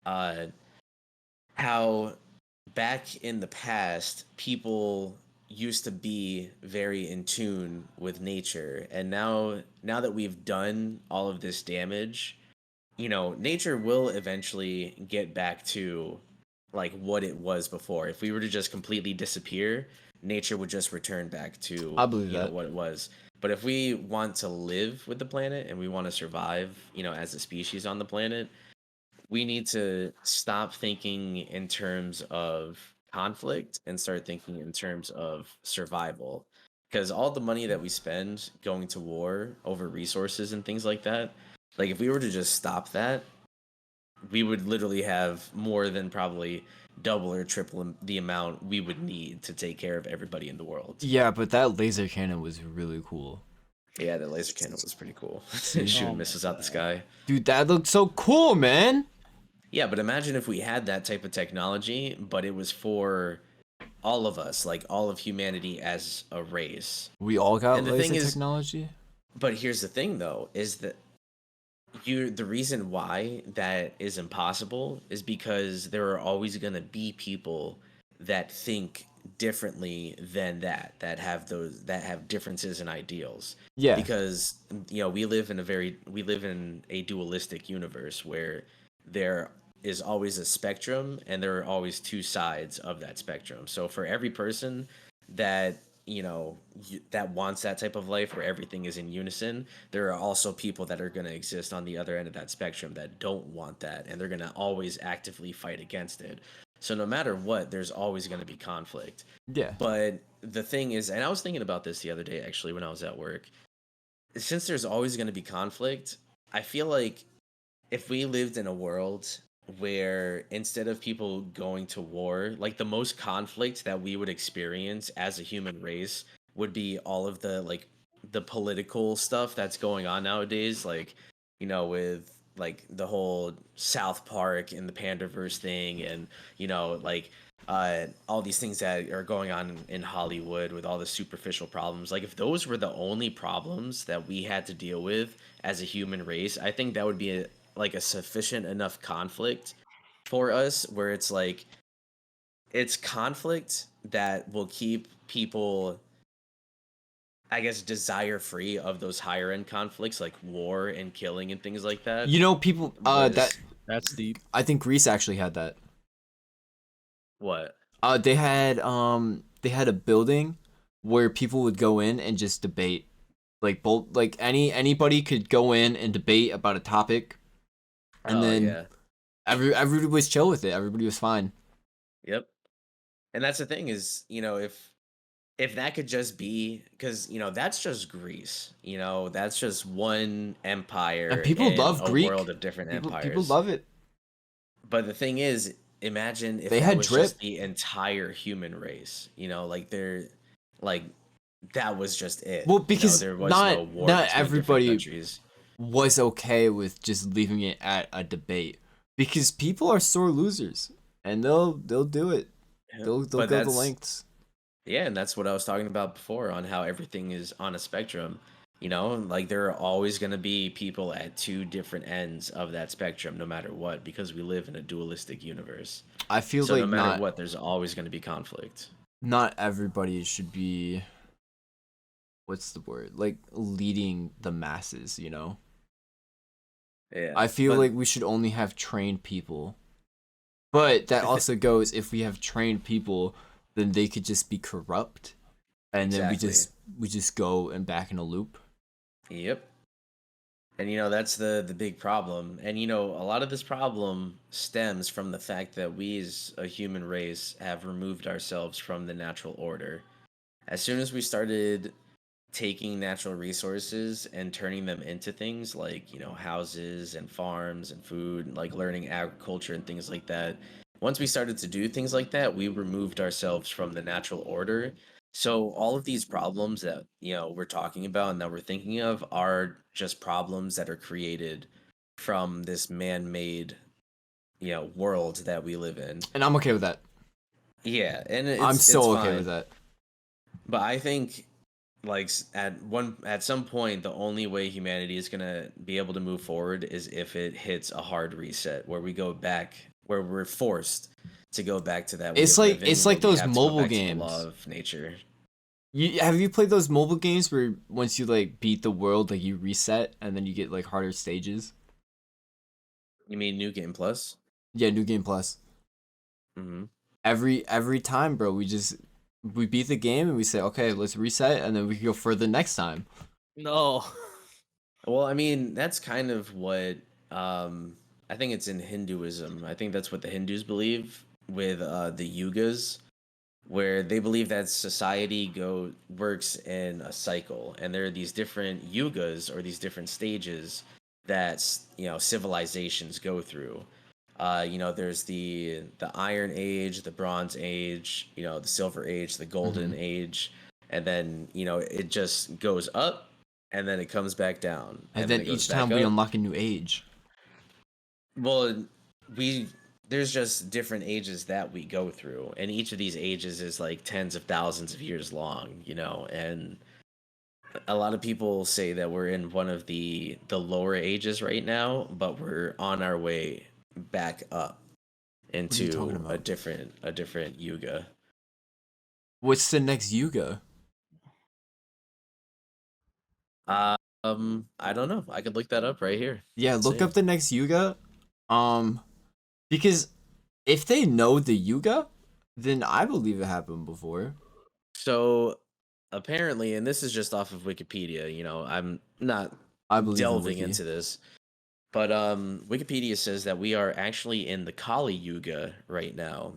uh, how back in the past people used to be very in tune with nature, and now that we've done all of this damage, nature will eventually get back to like what it was before. If we were to just completely disappear, nature would just return back to I believe that. what it was. But if we want to live with the planet and we want to survive, as a species on the planet, we need to stop thinking in terms of conflict and start thinking in terms of survival. Because all the money that we spend going to war over resources and things like that, like if we were to just stop that, we would literally have more than probably double or triple the amount we would need to take care of everybody in the world. Yeah, but that laser cannon was really cool. Yeah, the laser cannon was pretty cool. See? oh Shooting my missiles out the god. sky. Dude, that looked so cool, man. Yeah, but imagine if we had that type of technology, but it was for all of us, like all of humanity as a race. We all got And the thing laser is, technology? but here's the thing though, is that the reason why that is impossible is because there are always going to be people that think differently than that have differences in ideals, Yeah. because we live in a dualistic universe where there is always a spectrum and there are always two sides of that spectrum. So for every person that that wants that type of life where everything is in unison, there are also people that are going to exist on the other end of that spectrum that don't want that, and they're going to always actively fight against it. So no matter what, there's always going to be conflict. Yeah. But the thing is, and I was thinking about this the other day actually when I was at work, since there's always going to be conflict, I feel like if we lived in a world where instead of people going to war, like the most conflict that we would experience as a human race would be all of the like the political stuff that's going on nowadays, like with like the whole South Park and the Pandaverse thing, and like all these things that are going on in Hollywood with all the superficial problems. Like if those were the only problems that we had to deal with as a human race, I think that would be like a sufficient enough conflict for us where it's like it's conflict that will keep people, I guess, desire free of those higher end conflicts like war and killing and things like that. People that Was That's deep. I think Greece actually had that. what? They had a building where people would go in and just debate. Like both like anybody could go in and debate about a topic, and Oh then yeah. everybody was chill with it. Everybody was fine. Yep. And that's the thing is, if that could just be because that's just Greece, that's just one And empire people in love a world Greek. of different People empires. love it. But the thing is, imagine if They that had was just drip. the entire human race, like they're like that was just it. Well, because There was no war not between different everybody countries. was okay with just leaving it at a debate, because people are sore losers, and they'll do it. Yeah. They'll But go the that's lengths. yeah, and that's what I was talking about before on how everything is on a spectrum. Like there are always going to be people at two different ends of that spectrum, no matter what, because we live in a dualistic universe. I feel So no like matter what, there's always going to be conflict. not everybody should be, what's the word, like leading the masses. Yeah, I feel but like we should only have trained people. But that also goes, if we have trained people, then they could just be corrupt, and then exactly. we just go and back in a loop. Yep. And that's the big problem. And a lot of this problem stems from the fact that we as a human race have removed ourselves from the natural order. As soon as we started taking natural resources and turning them into things like houses and farms and food, like learning agriculture and things like that, once we started to do things like that, we removed ourselves from the natural order. So all of these problems that we're talking about and that we're thinking of are just problems that are created from this man-made world that we live in. And I'm okay with that. Yeah, and I'm it's so okay fine. with that. But I think like at some point the only way humanity is going to be able to move forward is if it hits a hard reset where we go back, where we're forced to go back to that way It's of like living, where we those have to go mobile back to the law games. of nature. Have you played those mobile games where once you like beat the world, like you reset and then you get like harder stages? You mean New Game Plus? Yeah, New Game Plus. Mm-hmm. Every time, bro, we beat the game and we say, okay, let's reset, and then we can go further next time. No. Well, I mean, that's kind of what I think it's in Hinduism. I think that's what the Hindus believe with the yugas, where they believe that society works in a cycle, and there are these different yugas or these different stages that civilizations go through. There's the Iron Age, the Bronze Age, the Silver Age, the Golden Mhm. Age, and then it just goes up, and then it comes back down, And and then then it goes each time back we up. unlock a new age. Well, we there's just different ages that we go through, and each of these ages is like tens of thousands of years long, and a lot of people say that we're in one of the lower ages right now, but we're on our way back up What are you talking into a about? different yuga. What's the next Yuga? I don't know. I could look that up right here. Yeah, Let's look see. up the next Yuga. Um, because if they know the Yuga, then I believe it happened before. So apparently, and this is just off of Wikipedia, I'm not I believe in delving Wiki. into this, but Wikipedia says that we are actually in the Kali Yuga right now.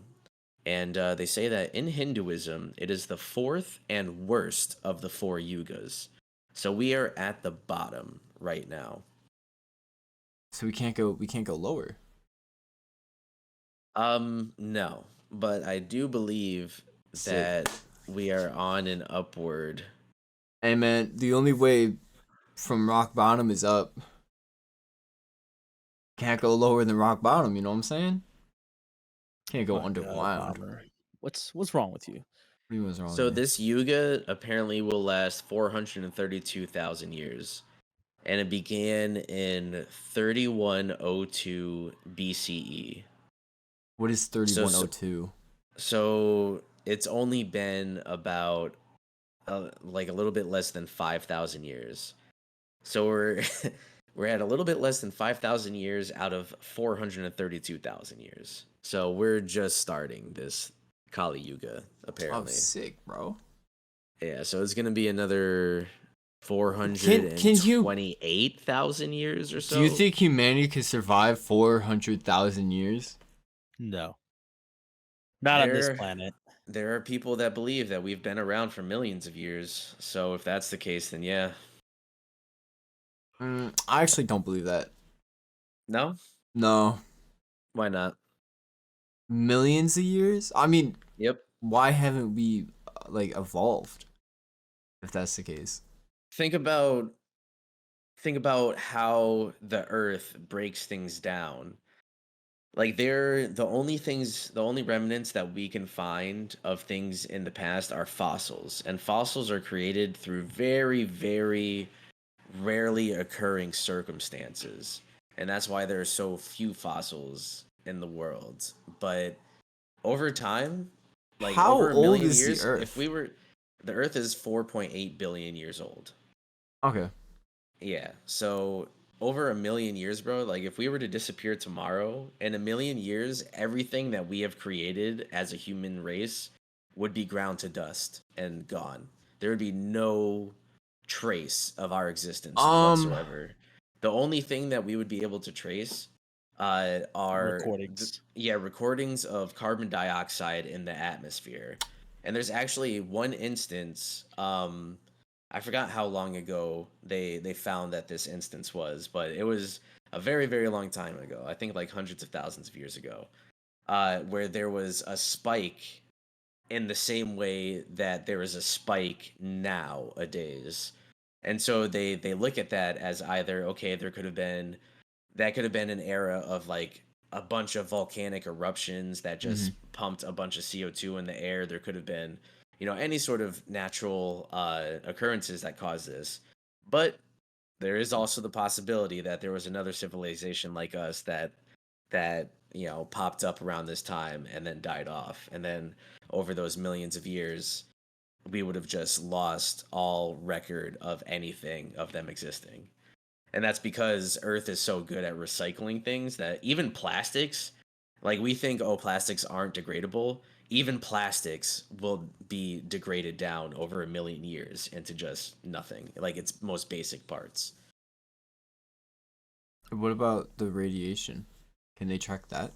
And they say that in Hinduism, it is the fourth and worst of the four yugas. So we are at the bottom right now. So we can't go lower. No, but I do believe Sick. that we are on an upward. Hey man, the only way from rock bottom is up. Can't go lower than rock bottom, you know what I'm saying? Can't go Oh my God, underground. Bomber. What's wrong with you? What do you mean what's wrong So with me? this yuga apparently will last 432,000 years, and it began in 3102 BCE. What is So so, 3102? so it's only been about like a little bit less than 5,000 years. So we're we're at a little bit less than 5,000 years out of 432,000 years. So we're just starting this Kali Yuga, Oh, apparently. sick, bro. Yeah, so it's gonna be another Can you 428,000 years or so. do you think humanity could survive 400,000 years? No, not on this there planet. there are people that believe that we've been around for millions of years. So if that's the case, then yeah. I actually don't believe that. No? No. Why not? Millions of years? I mean, Yep. why haven't we like evolved if that's the case? Think about think about how the earth breaks things down. Like the only remnants that we can find of things in the past are fossils. And fossils are created through very, very rarely occurring circumstances. And that's why there are so few fossils in the world. But over time, like How over a old million is the years, if earth? we were the earth is 4.8 billion years old. Okay. Yeah. So over a million years, bro, like if we were to disappear tomorrow, in a million years, everything that we have created as a human race would be ground to dust and gone. There would be no trace of our existence Um whatsoever. The only thing that we would be able to trace are Recordings. recordings of carbon dioxide in the atmosphere. And there's actually one instance I forgot how long ago they found that this instance was, but it was a very very long time ago. I think like hundreds of thousands of years ago, where there was a spike in the same way that there is a spike nowadays. And so they look at that as either okay, that could have been an era of like a bunch of volcanic eruptions that just pumped a bunch of CO2 in the air. There could have been, any sort of natural occurrences that caused this. But there is also the possibility that there was another civilization like us that popped up around this time and then died off. And then over those millions of years, we would have just lost all record of anything of them existing. And that's because Earth is so good at recycling things that even plastics, like we think, oh, plastics aren't degradable. Even plastics will be degraded down over a million years into just nothing, like its most basic parts. what about the radiation? Can they track that?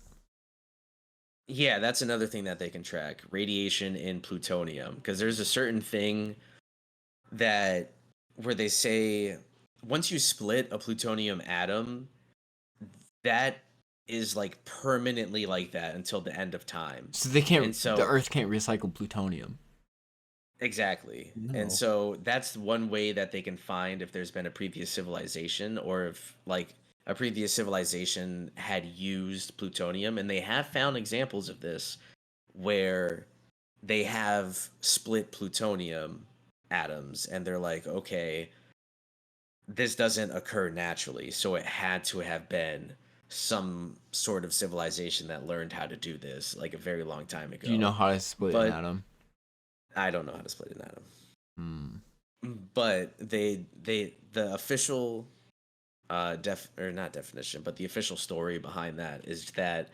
Yeah, that's another thing that they can track radiation in plutonium, because there's a certain thing that where they say once you split a plutonium atom, that is like permanently like that until the end of time. So they And can't the so earth can't recycle plutonium. exactly. And No. so that's one way that they can find if there's been a previous civilization or if like a previous civilization had used plutonium, and they have found examples of this where they have split plutonium atoms and they're like, okay, this doesn't occur naturally, so it had to have been some sort of civilization that learned how to do this like a very long time Do you know ago. how to split an But atom? I don't know how to split an atom. Hmm. But the official not definition, but the official story behind that is that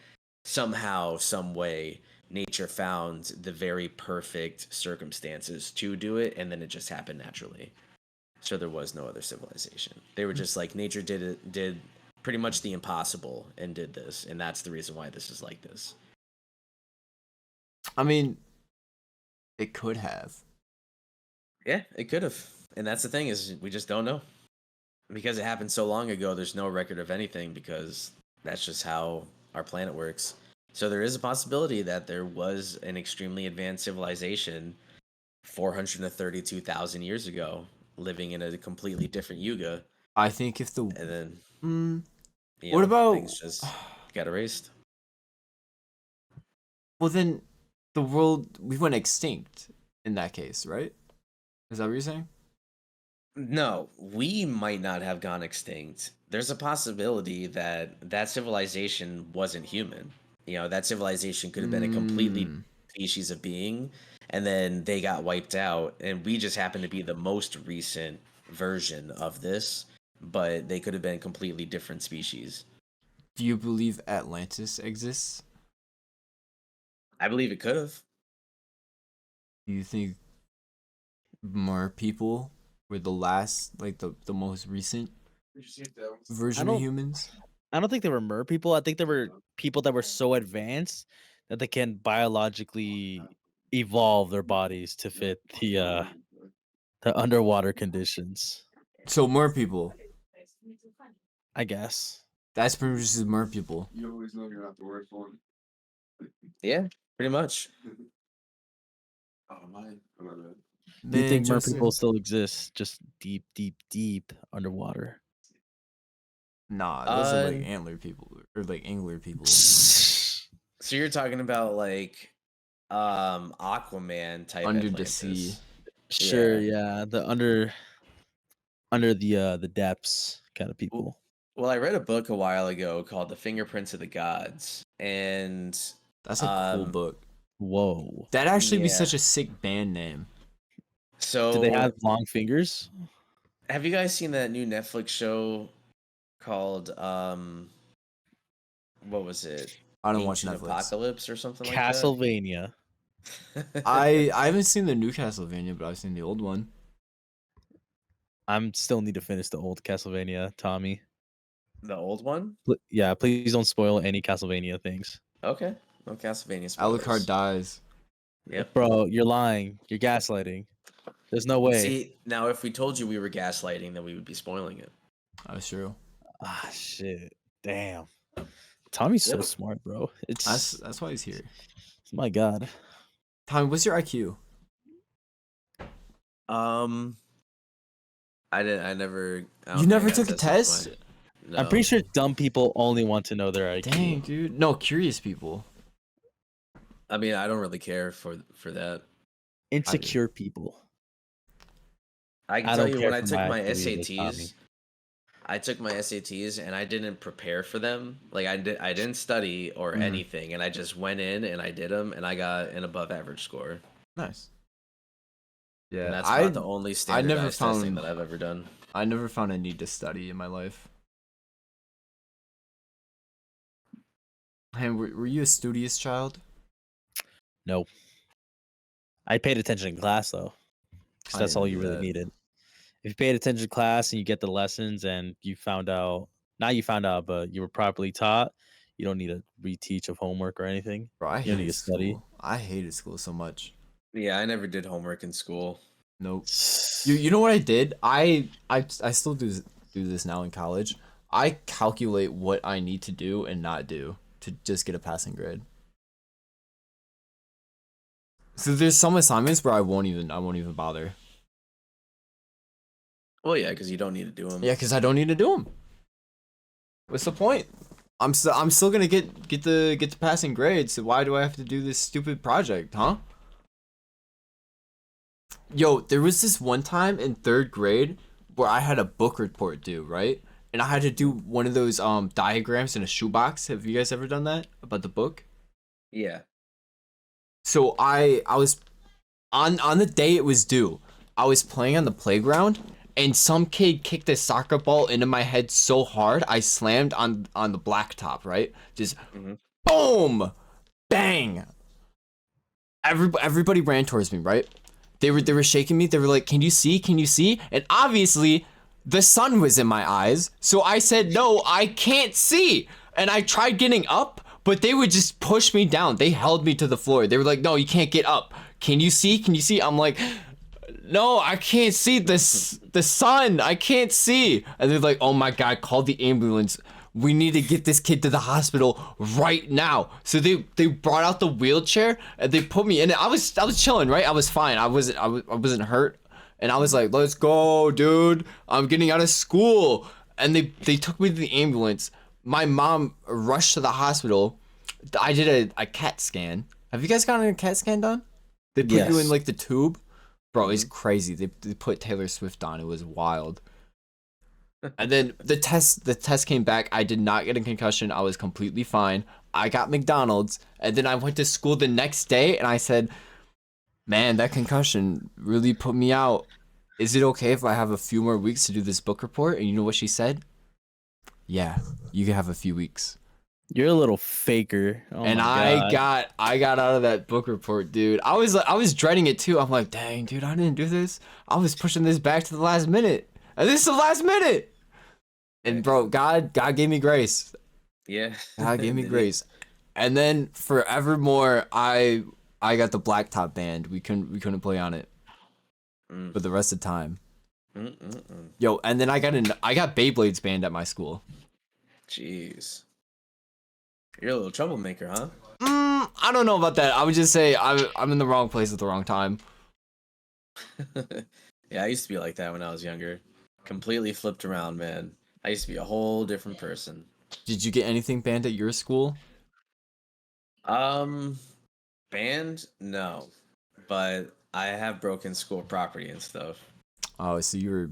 somehow, some way, nature found the very perfect circumstances to do it, and then it just happened naturally. So there was no other civilization. They were just like nature did pretty much the impossible and did this, and that's the reason why this is like this. I mean, it could have. Yeah, it could have. And that's the thing is we just don't know. Because it happened so long ago, there's no record of anything because that's just how our planet works. So there is a possibility that there was an extremely advanced civilization 432,000 years ago, living in a completely different yuga, I think if the and then mm, you what know about things just got erased. well then the world we went extinct in that case, right? Is that what you're saying? No, we might not have gone extinct. There's a possibility that that civilization wasn't human. That civilization could have been a completely Mm. species of being, and then they got wiped out, and we just happen to be the most recent version of this, but they could have been completely different species. Do you believe Atlantis exists? I believe it could have. Do you think more people were the last, like the most recent version of don't- humans? I don't think they were mer people. I think they were people that were so advanced that they can biologically evolve their bodies to fit the underwater conditions. So more people. I guess. That's pretty much just more people. Yeah, pretty much. Do you think mer Justin- people still exist, just deep, deep, deep underwater? Nah, those are like Uh, antler people or like angler people. So you're talking about like Aquaman type Under the Atlantis. sea. Sure, Yeah. yeah, the under the depths kind of people. Well, I read a book a while ago called The Fingerprints of the Gods, and That's a cool Um, book. Whoa. That'd actually be yeah. such a sick band name. so Do they have long fingers? have you guys seen that new Netflix show called what was it? I don't watch Ancient Netflix. Apocalypse or something Castlevania. like that? I haven't seen the new Castlevania, but I've seen the old one. I'm still need to finish the old Castlevania, Tommy. The old one? Yeah, please don't spoil any Castlevania things. Okay. No Castlevania Alucard spoilers. dies. Yep. Bro, you're lying. You're gaslighting. There's no way. See, now if we told you we were gaslighting, then we would be spoiling it. That's true. Ah, shit. Damn. Tommy's so Yep. smart, bro. That's why he's here. My God. Tommy, what's your IQ? I didn't. I never. I don't You never think I took a tested test? my- I'm No. pretty sure dumb people only want to know their IQ. Dang, dude. No, curious people. I mean, I don't really care for that. Insecure people. I can I tell don't you care when I for took my my IQ either, Tommy. SATs. I took my SATs and I didn't prepare for them. Like I didn't study or Mhm. anything, and I just went in and I did them, and I got an above average score. Nice. And Yeah, that's about the only standardized testing found- that I've ever done. I never found a need to study in my life. And were you a studious child? No. I paid attention in class though, because I that's didn't all do you really that. needed. If you paid attention to class and you get the lessons and you found out, not you found out, but you were properly taught, you don't need to reteach of homework or anything. Bro, I You don't need hated to study. school. I hated school so much. Yeah, I never did homework in school. Nope. You know what I did? I still do this now in college. I calculate what I need to do and not do to just get a passing grade. So there's some assignments where I won't even bother. Well, yeah, because you don't need to do them. Yeah, because I don't need to do them. What's the point? I'm still gonna get the passing grade. So why do I have to do this stupid project, huh? Yo, there was this one time in 3rd grade where I had a book report due, right? And I had to do one of those diagrams in a shoebox. Have you guys ever done that about the book? Yeah. So I was on the day it was due, I was playing on the playground and some kid kicked a soccer ball into my head so hard I slammed on the blacktop, right? Just Mhm. boom, bang. Everybody ran towards me, right? They were shaking me. They were like, "Can you see? Can you see?" And obviously, the sun was in my eyes. So I said, "No, I can't see." And I tried getting up, but they would just push me down. They held me to the floor. They were like, "No, you can't get up. Can you see? Can you see?" I'm like, "No, I can't see the sun. I can't see." And they're like, "Oh my God, call the ambulance." we need to get this kid to the hospital right now. So they brought out the wheelchair and they put me in it. I was chilling, right? I was fine. I wasn't hurt. And I was like, let's go, dude. I'm getting out of school. And they took me to the ambulance. My mom rushed to the hospital. I did a CAT scan. Have you guys gotten a CAT scan done? They put you in like the tube. Bro, it's crazy. They put Taylor Swift on. It was wild. And then the test came back. I did not get a concussion. I was completely fine. I got McDonald's. And then I went to school the next day and I said, man, that concussion really put me out. Is it okay if I have a few more weeks to do this book report? And you know what she said? Yeah, you can have a few weeks. You're a little faker. Oh and I got out of that book report, dude. I was dreading it too. I'm like, dang, dude, I didn't do this. I was pushing this back to the last minute. And this is the last minute. And bro, God gave me grace. Yeah. God gave me grace. And then forevermore, I got the blacktop band. We couldn't play on it for the rest of the time. Yo, and then I got Beyblade's band at my school. Jeez. You're a little troublemaker, huh? I don't know about that. I would just say I'm in the wrong place at the wrong time. Yeah, I used to be like that when I was younger. Completely flipped around, man. I used to be a whole different person. Did you get anything banned at your school? Banned? No. But I have broken school property and stuff. Oh, so you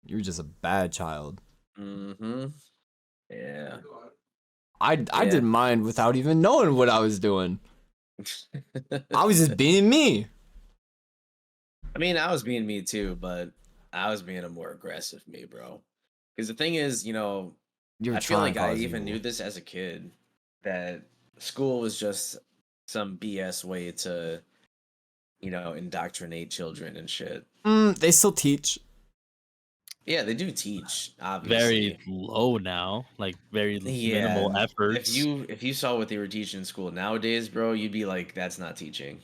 were just a bad child. Mm-hmm. Yeah. I did mine without even knowing what I was doing. I was just being me. I mean, I was being me too, but I was being a more aggressive me, bro. Because the thing is, you know, I feel like I even knew this as a kid, that school was just some BS way to, you know, indoctrinate children and shit. They still teach. Yeah, they do teach, obviously. Very low now, like very minimal efforts. If you saw what they were teaching in school nowadays, bro, you'd be like, that's not teaching.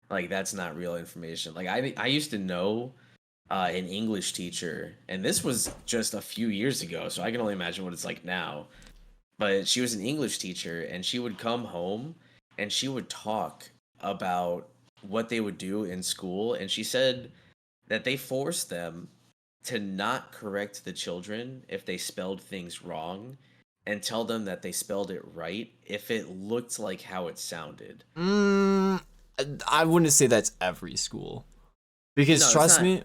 Like, that's not real information. Like, I used to know an English teacher, and this was just a few years ago, so I can only imagine what it's like now. But she was an English teacher, and she would come home, and she would talk about what they would do in school, and she said that they forced them to not correct the children if they spelled things wrong, and tell them that they spelled it right if it looked like how it sounded. I wouldn't say that's every school, because No, trust me,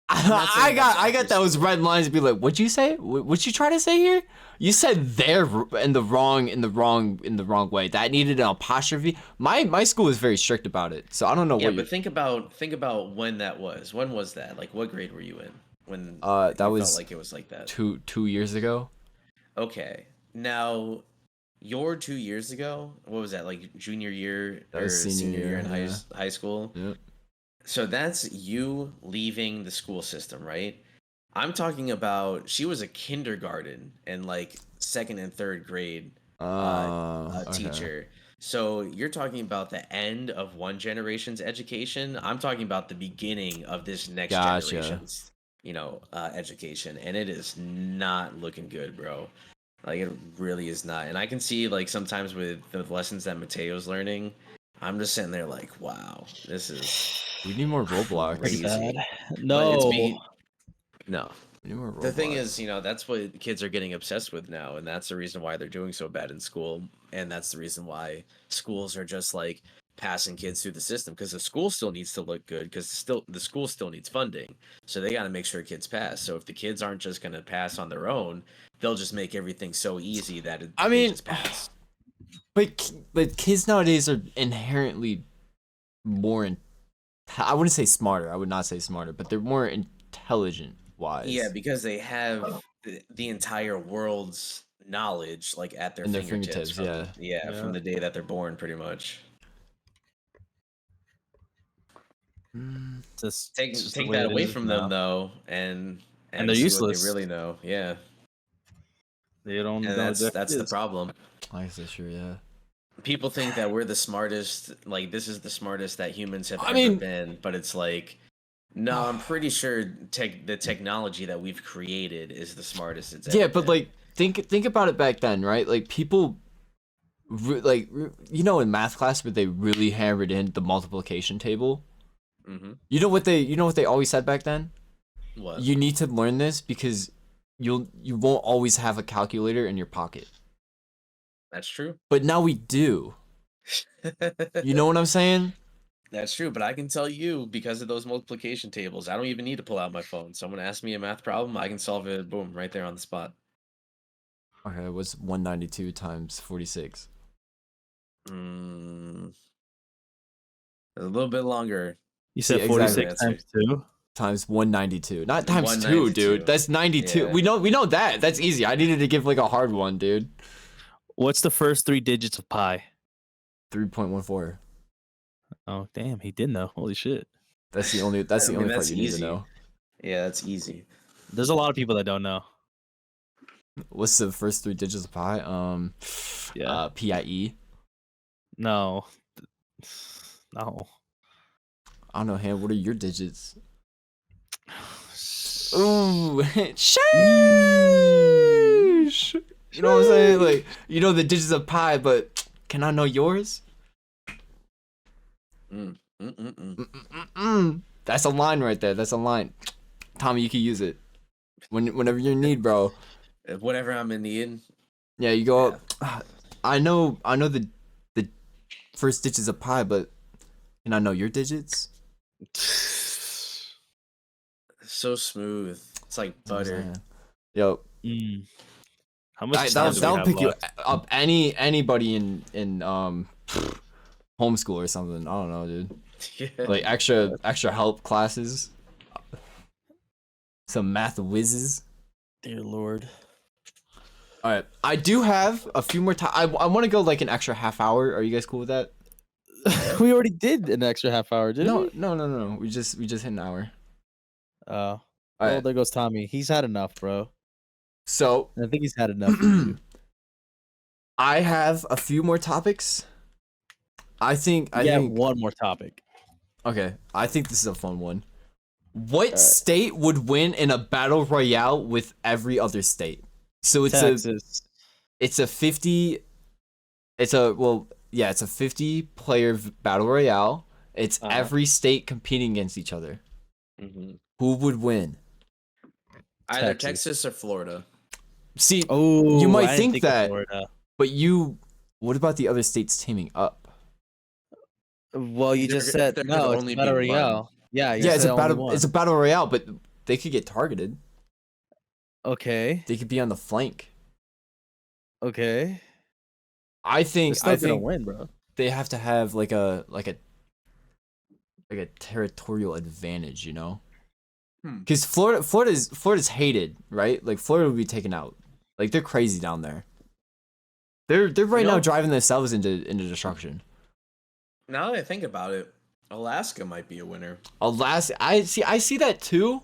I got those red lines to be like, what'd you say? What'd you try to say here? You said they're in the wrong way. That needed an apostrophe. My school is very strict about it, so I don't know. Yeah, but think about when that was. When was that? Like, what grade were you in when that was felt like it was like that? 2 years ago. Okay, now your 2 years ago, what was that, like junior year or senior year in high school? Yep. So that's you leaving the school system, right? I'm talking about she was a kindergarten and like second and third grade teacher. So you're talking about the end of one generation's education. I'm talking about the beginning of this next generation's, you know, education, and it is not looking good, bro. Like, it really is not. And I can see, like, sometimes with the lessons that Mateo's learning, I'm just sitting there like, wow, this is... We need more Roblox. Crazy. No. No. We need more Roblox. The thing is, you know, that's what kids are getting obsessed with now, and that's the reason why they're doing so bad in school, and that's the reason why schools are just, like, passing kids through the system, because the school still needs to look good, because the school still needs funding, so they got to make sure kids pass. So if the kids aren't just going to pass on their own, they'll just make everything so easy that they just pass. But kids nowadays are inherently more I wouldn't say smarter. I would not say smarter, but they're more intelligent wise. Yeah, because they have the entire world's knowledge like at their fingertips. From the day that they're born, pretty much. Just take that away from them though, and they're useless. What they really know, yeah. They don't. And that's the problem. I guess that's true. Yeah. People think that we're the smartest. Like, this is the smartest that humans have ever been, but it's like No, I'm pretty sure the technology that we've created is the smartest it's Yeah, ever but been. like think about it back then, right? Like people in math class where they really hammered in the multiplication table. Mm-hmm. You know what they always said back then? What? You need to learn this because you won't always have a calculator in your pocket. That's true. But now we do. You know what I'm saying? That's true, but I can tell you because of those multiplication tables, I don't even need to pull out my phone. Someone asks me a math problem, I can solve it, boom, right there on the spot. Okay, what's 192 times 46? Mm, a little bit longer. You See, said exactly. 46 times 2? Times 192. Not times 2, 192. dude. That's 92. Yeah. We know that. That's easy. I needed to give like a hard one, dude. What's the first 3 digits of pi? 3.14. Oh, damn, he did know. Holy shit. That's the only part That's you need to easy. know. Yeah, that's easy. There's a lot of people that don't know. What's the first 3 digits of pi? Yeah. PIE. No. No. I don't know, Han. What are your digits? Ooh, sheesh. You know what I'm saying? Like, you know the digits of pi, but can I know yours? That's a line right there. That's a line. Tommy, you can use it whenever you're in need, bro. Whatever I'm in need. Yeah, you go up. I know the first digits of pi, but can I know your digits? So smooth. It's like butter. Yo, How much time do we that'll have pick you left? up anybody in homeschool or something. I don't know, dude. Yeah. Like extra help classes. Some math whizzes. Dear Lord. All right, I do have a few more time. I want to go like an extra half hour. Are you guys cool with that? We already did an extra half hour, didn't we? No. We just hit an hour. Oh. All Well, right. there goes Tommy. He's had enough, bro. So I think he's had enough of you. I have a few more topics. I think One more topic. okay. I think this is a fun one. What right. state would win in a battle royale with every other state? So it's Texas. it's a 50 it's a 50 player battle royale. It's every state competing against each other. Mm-hmm. Who would win? Either Texas or Florida. See, Oh, you might I didn't think of that, Florida. but what about the other states teaming up? Well, you just said there could no. It's only a battle be one. royale. Yeah, you Yeah, said only one. it's a battle royale, but they could get targeted. Okay. They could be on the flank. Okay. I think They're still gonna win, bro. they have to have like a territorial advantage, you know? Because Florida's hated, right? Like Florida would be taken out. Like they're crazy down there. They're right now driving themselves into destruction. Now that I think about it, Alaska might be a winner. Alaska, I see that too.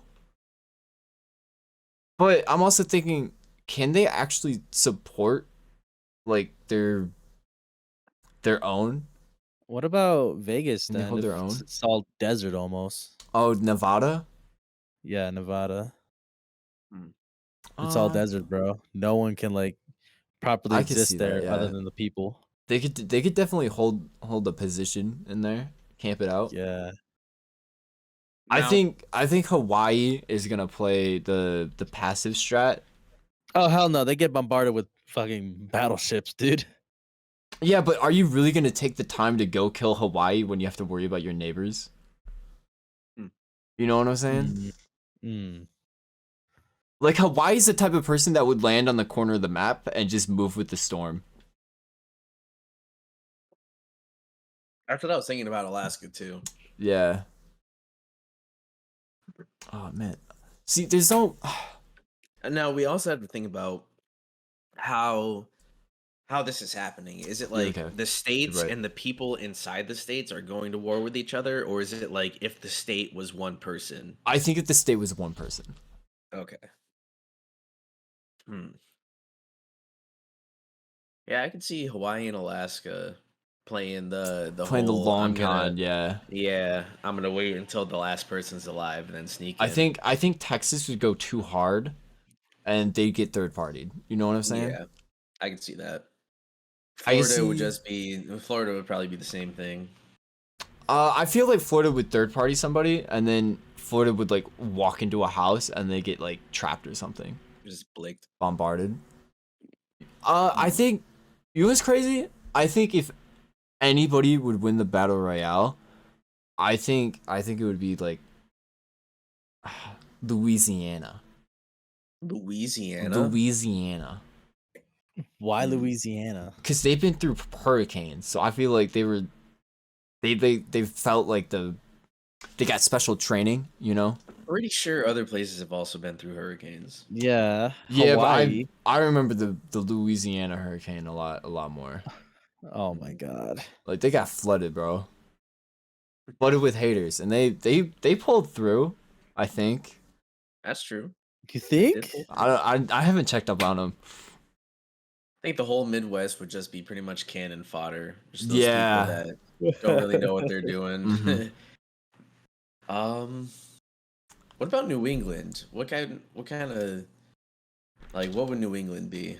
But I'm also thinking, can they actually support like their own? What about Vegas Can they then? hold their If own? It's all desert almost. Oh, Nevada? Yeah, Nevada. It's all desert, bro. No one can like properly I could see exist there that, other yeah. than the people. They could definitely hold a position in there, camp it out. Yeah. I think Hawaii is gonna play the passive strat. Oh hell no, they get bombarded with fucking battleships, dude. Yeah, but are you really gonna take the time to go kill Hawaii when you have to worry about your neighbors? You know what I'm saying? Like Hawaii's the type of person that would land on the corner of the map and just move with the storm. That's what I was thinking about Alaska too. Yeah. Oh man. See, there's no. And now we also have to think about how this is happening. Is it like the states and the people inside the states are going to war with each other, or is it like if the state was one person? I think if the state was one person. Okay. Yeah, I could see Hawaii and Alaska playing the Playing the whole, long con, yeah. Yeah, I'm gonna wait until the last person's alive and then sneak I in. think Texas would go too hard, and they get third partied. You know what I'm saying? Yeah, I can see that. I can Florida would see. just be. Florida would probably be the same thing. I feel like Florida would third party somebody, and then Florida would like walk into a house and they get like trapped or something, Just blinked. bombarded. I think you know what's crazy? I think if anybody would win the battle royale, I think it would be like Louisiana. Louisiana. Why Louisiana? Because they've been through hurricanes, so I feel like they felt like they got special training, you know. Pretty sure other places have also been through hurricanes. Yeah. Yeah, Hawaii. but I remember the Louisiana hurricane a lot more. Oh my god. Like they got flooded, bro. Flooded with haters, and they pulled through. I think. That's true. You think? I haven't checked up on them. I think the whole Midwest would just be pretty much cannon fodder. Just those Yeah. people that don't really know what they're doing. Mhm. What about New England? What kind of like what would New England be?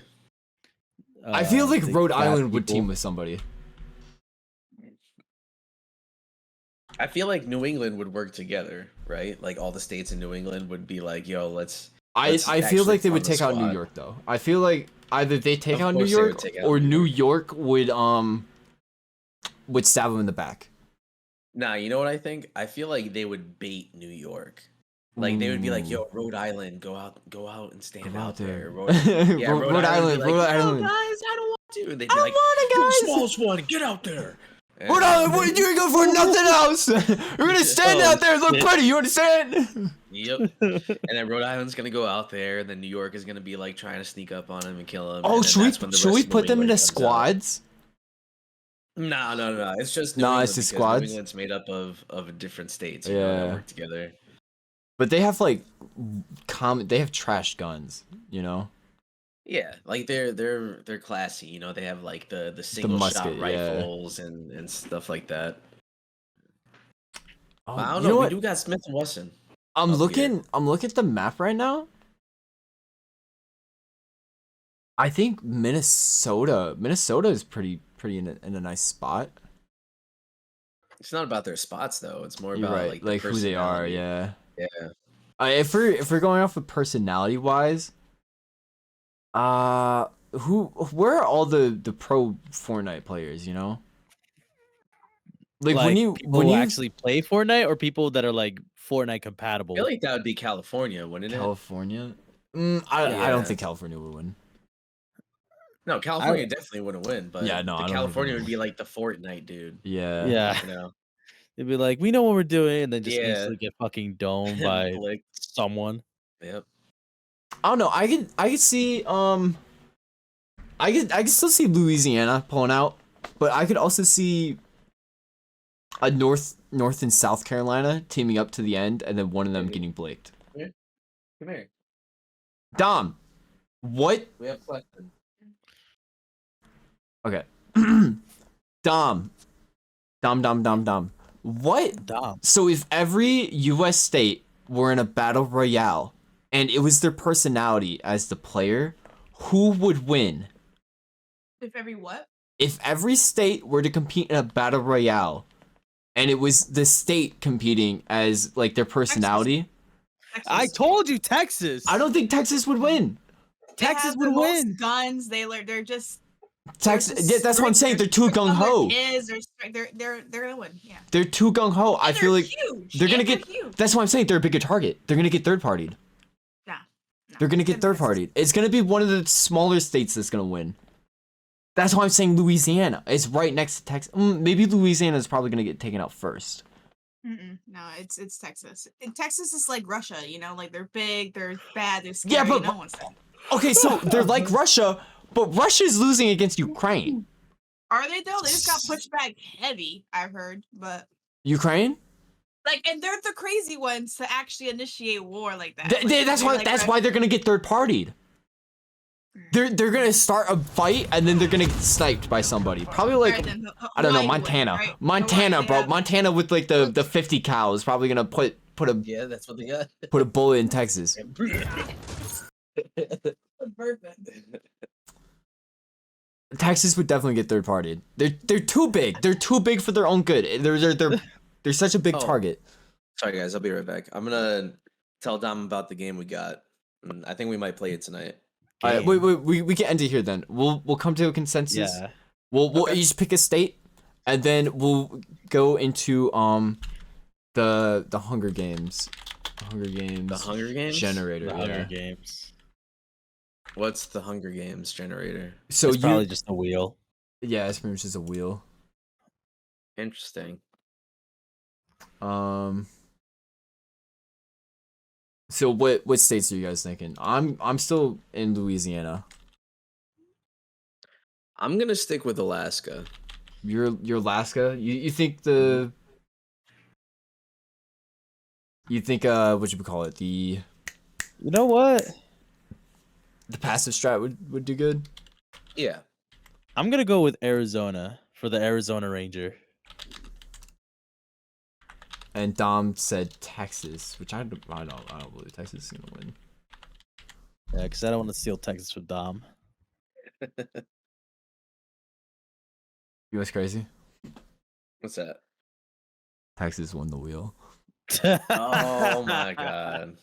I feel like they Rhode got Island would people. team with somebody. I feel like New England would work together, right? Like all the states in New England would be like, "Yo, let's." I feel actually like they would form a take out New squad. York though. I feel like either they take Of out New course they would York take out or New New York would stab them in the back. Nah, you know what I think? I feel like they would bait New York. Like they would be like, Ooh. "Yo, Rhode Island, go out and stand Go out out there." there. Rhode Island, Rhode Island, would be Rhode like, "No, Island. guys, I don't want to." And they'd I be like, want it, "You're guys." the smallest one, get out there. And Rhode Island, what you ain't go for nothing else? We're gonna stand Oh, out there and look shit. pretty. You understand? Yep. And then Rhode Island's gonna go out there, and then New York is gonna be like trying to sneak up on him and kill him. Oh, and then that's when the should we rest of put New them England into comes out. squads? No. It's just New Nah, England it's just because New squads? England's made up of different states, you know, that Yeah. work together. But they have like they have trash guns, you know? Yeah, like they're classy, you know. They have like the single musket, shot yeah. rifles and stuff like that. Oh, But I don't you know. know We what? do got Smith and Wesson. I'm up looking here. I'm looking at the map right now. I think Minnesota is pretty in a nice spot. It's not about their spots though. It's more You're about right, like like who they are, personality. yeah. Yeah. If we're going off of personality wise, where are all the pro Fortnite players, you know? Like Like people when who you actually play Fortnite or people that are like Fortnite I compatible. feel like that would be California, wouldn't it? California, I Yeah. don't think California would win. No, California definitely wouldn't win, but Yeah, no, I the don't think California they would be like the Fortnite dude. Yeah. Yeah. You know? They'd be like, we know what we're doing, and then just Yeah. instantly get fucking domed by Blick. someone. Yep. I don't know. I could see I could still see Louisiana pulling out, but I could also see a North and South Carolina teaming up to the end, and then one of them getting blaked. Come here. Dom, what? We have questions. Okay. Dom. What? Dom. So if every U.S. state were in a battle royale, and it was their personality as the player, who would win? If every what? If every state were to compete in a battle royale, and it was the state competing as like their personality, Texas. I told you Texas. I don't think Texas would win. They Texas have would the most win. Guns. They're just. Texas, yeah, that's what I'm saying. They're too gung ho. They're gonna win. Yeah. They're too gung ho. I feel like huge. they're gonna get. Huge. That's why I'm saying they're a bigger target. They're gonna get third partied. Nah, no. They're gonna get third partied. It's gonna be one of the smaller states that's gonna win. That's why I'm saying Louisiana. It's right next to Texas. Maybe Louisiana is probably gonna get taken out first. No, it's Texas. And Texas is like Russia, you know, like they're big, they're bad, they're scary. Yeah, but no one's that. okay, so they're like Russia, but Russia's losing against Ukraine. Are they though? They just got pushed back heavy, I've heard, but Ukraine? like, and they're the crazy ones to actually initiate war like that. That's why. That's why they're gonna get third partied. They're gonna start a fight and then they're gonna get sniped by somebody. Probably like Alright, then, I don't know, Hawaii win, Montana. right? Montana, Hawaii, bro. yeah. Montana with like the 50 cal is probably gonna put Yeah, that's what they got. a bullet in Texas. Perfect. Texas would definitely get third partied. They're too big. They're too big for their own good. They're such a big Oh. target. Sorry, guys. I'll be right back. I'm gonna tell Dom about the game we got. I think we might play it tonight. All right, wait, we can end it here then. We'll come to a consensus. Yeah. We'll Okay. each pick a state, and then we'll go into the Hunger Games. The Hunger Games generator. The yeah. Hunger Games. What's the Hunger Games generator? So It's probably just a wheel. yeah, it's pretty much just a wheel. Interesting. So what states are you guys thinking? I'm still in Louisiana. I'm gonna stick with Alaska. You're Alaska. You think what you would call it, the You know what? passive strat would do good? Yeah. I'm gonna go with Arizona for the Arizona Ranger. And Dom said Texas, which I don't believe Texas is gonna win. Yeah, because I don't want to steal Texas with Dom. You know what's crazy? What's that? Texas won the wheel. Oh my god.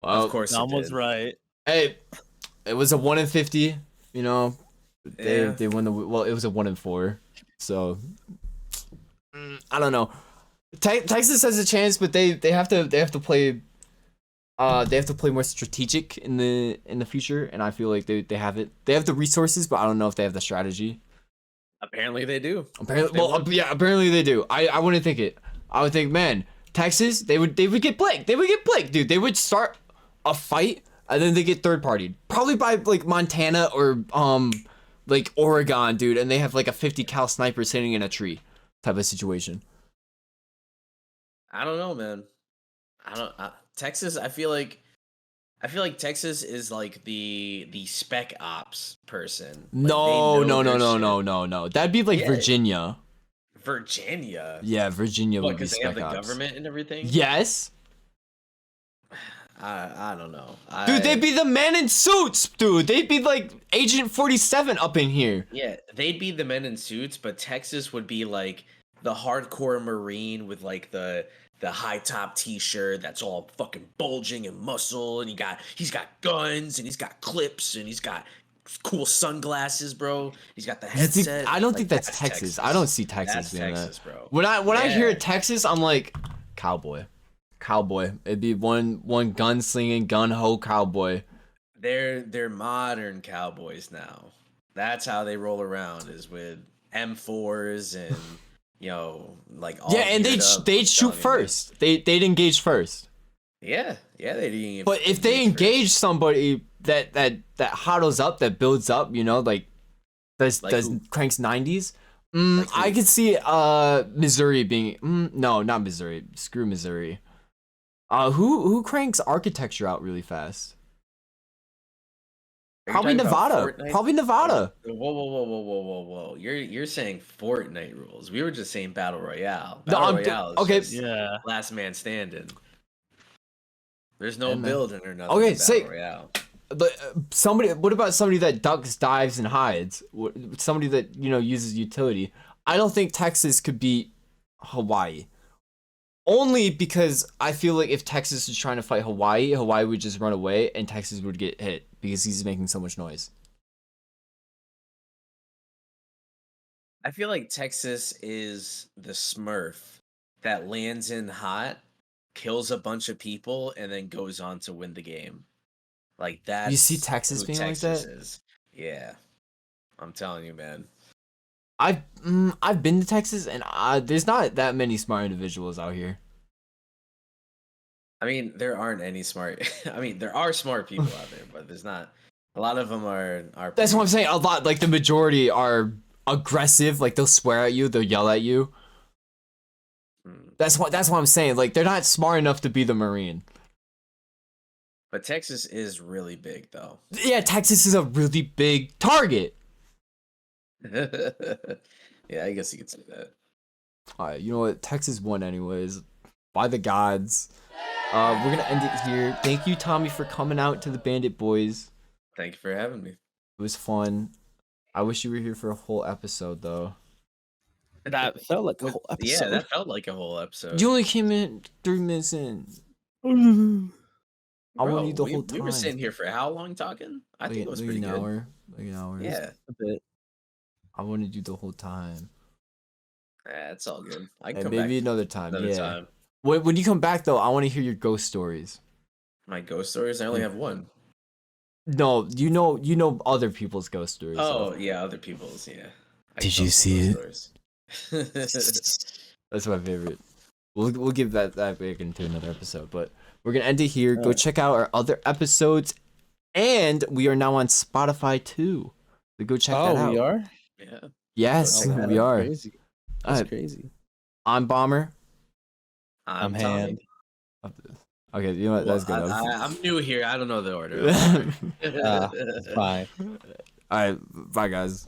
Well, Of course. Dom it was did. right. Hey, it was a 1 in 50. You know, Yeah. they won the well. It was a 1 in 4. So I don't know. Texas has a chance, but they have to play. They have to play more strategic in the future, and I feel like they have it. They have the resources, but I don't know if they have the strategy. Apparently they do. Apparently, They well, won. yeah, apparently they do. I wouldn't think it. I would think, man, Texas, they would get Blake. They would get Blake, dude. They would start a fight and then they get third partied. Probably by like Montana or like Oregon, dude, and they have like a 50 cal sniper sitting in a tree type of situation. I don't know, man. Texas. I feel like Texas is like the spec ops person. Like, No. they know their shit. That'd be like Yeah. Virginia. Virginia. Yeah, Virginia What? would be Because they have spec the ops. government and everything. Yes. I don't know. Dude, they'd be the men in suits, dude. They'd be like Agent 47 up in here. Yeah, they'd be the men in suits, but Texas would be like the hardcore Marine with like the high top T-shirt that's all fucking bulging and muscle, and he's got guns and he's got clips and he's got cool sunglasses, bro. He's got the You think- headset. I don't Like, think that's Texas. I don't see Texas That's being Texas, that. bro. When I hear Yeah. Texas, I'm like cowboy. It'd be one gunslinging gun ho cowboy. They're modern cowboys now. That's how they roll around, is with M4s and like all Yeah, and geared up. they'd I'm shoot telling you, man. first. They'd engage first. Yeah, they didn't. But if they engage somebody that huddles up, that builds up, like does Like who? cranks 90s. Like who? I could see Missouri being no, not Missouri. Screw Missouri. Who cranks architecture out really fast? Are you Probably talking about Nevada. Fortnite? Probably Nevada. Whoa. You're saying Fortnite rules. We were just saying Battle Royale. No, Battle I'm Royale is okay. just Yeah. last man standing. There's no Yeah, man. building or nothing Okay, in Battle say- Royale. But what about somebody that ducks, dives, and hides? Somebody that uses utility. I don't think Texas could beat Hawaii. Only because I feel like if Texas is trying to fight Hawaii would just run away and Texas would get hit because he's making so much noise. I feel like Texas is the Smurf that lands in hot, kills a bunch of people, and then goes on to win the game. Like that. You see Texas being like that? Is. Yeah, I'm telling you, man. I've been to Texas and there's not that many smart individuals out here. I mean, there aren't any smart. I mean, there are smart people out there, but there's not. A lot of them are. That's what I'm saying. A lot, like the majority, are aggressive. Like they'll swear at you, they'll yell at you. Hmm. That's what I'm saying. Like they're not smart enough to be the Marine. But Texas is really big, though. Yeah, Texas is a really big target. Yeah, I guess you could say that. All right, you know what? Texas won anyways. By the gods. We're gonna end it here. Thank you, Tommy, for coming out to the Bandit Boys. Thank you for having me. It was fun. I wish you were here for a whole episode though. That felt like a whole Yeah, episode. that felt like a whole episode. You only came in 3 minutes in. I Bro, wanted you the whole We were time. sitting here for how long talking? I think it was pretty an good. hour. Like an hour. Yeah, A bit. I wanted you the whole time. it's all good. I can And come maybe back another time. another Yeah. time. When you come back though, I want to hear your ghost stories. My ghost stories? I only have one. No, you know other people's ghost stories. Oh, yeah, other people's, yeah. Did you see it? it? That's my favorite. We'll give that back into another episode, but we're gonna end it here. Go Alright. check out our other episodes, and we are now on Spotify too. So go check that out. Oh, we are. Yeah. Yes, Go check that we out. are. Crazy. That's Alright, crazy. I'm Bomber. I'm Tommy. Hand. Okay, you know what? That's Well, good. I'm new here. I don't know the order. It's fine. All right, bye guys.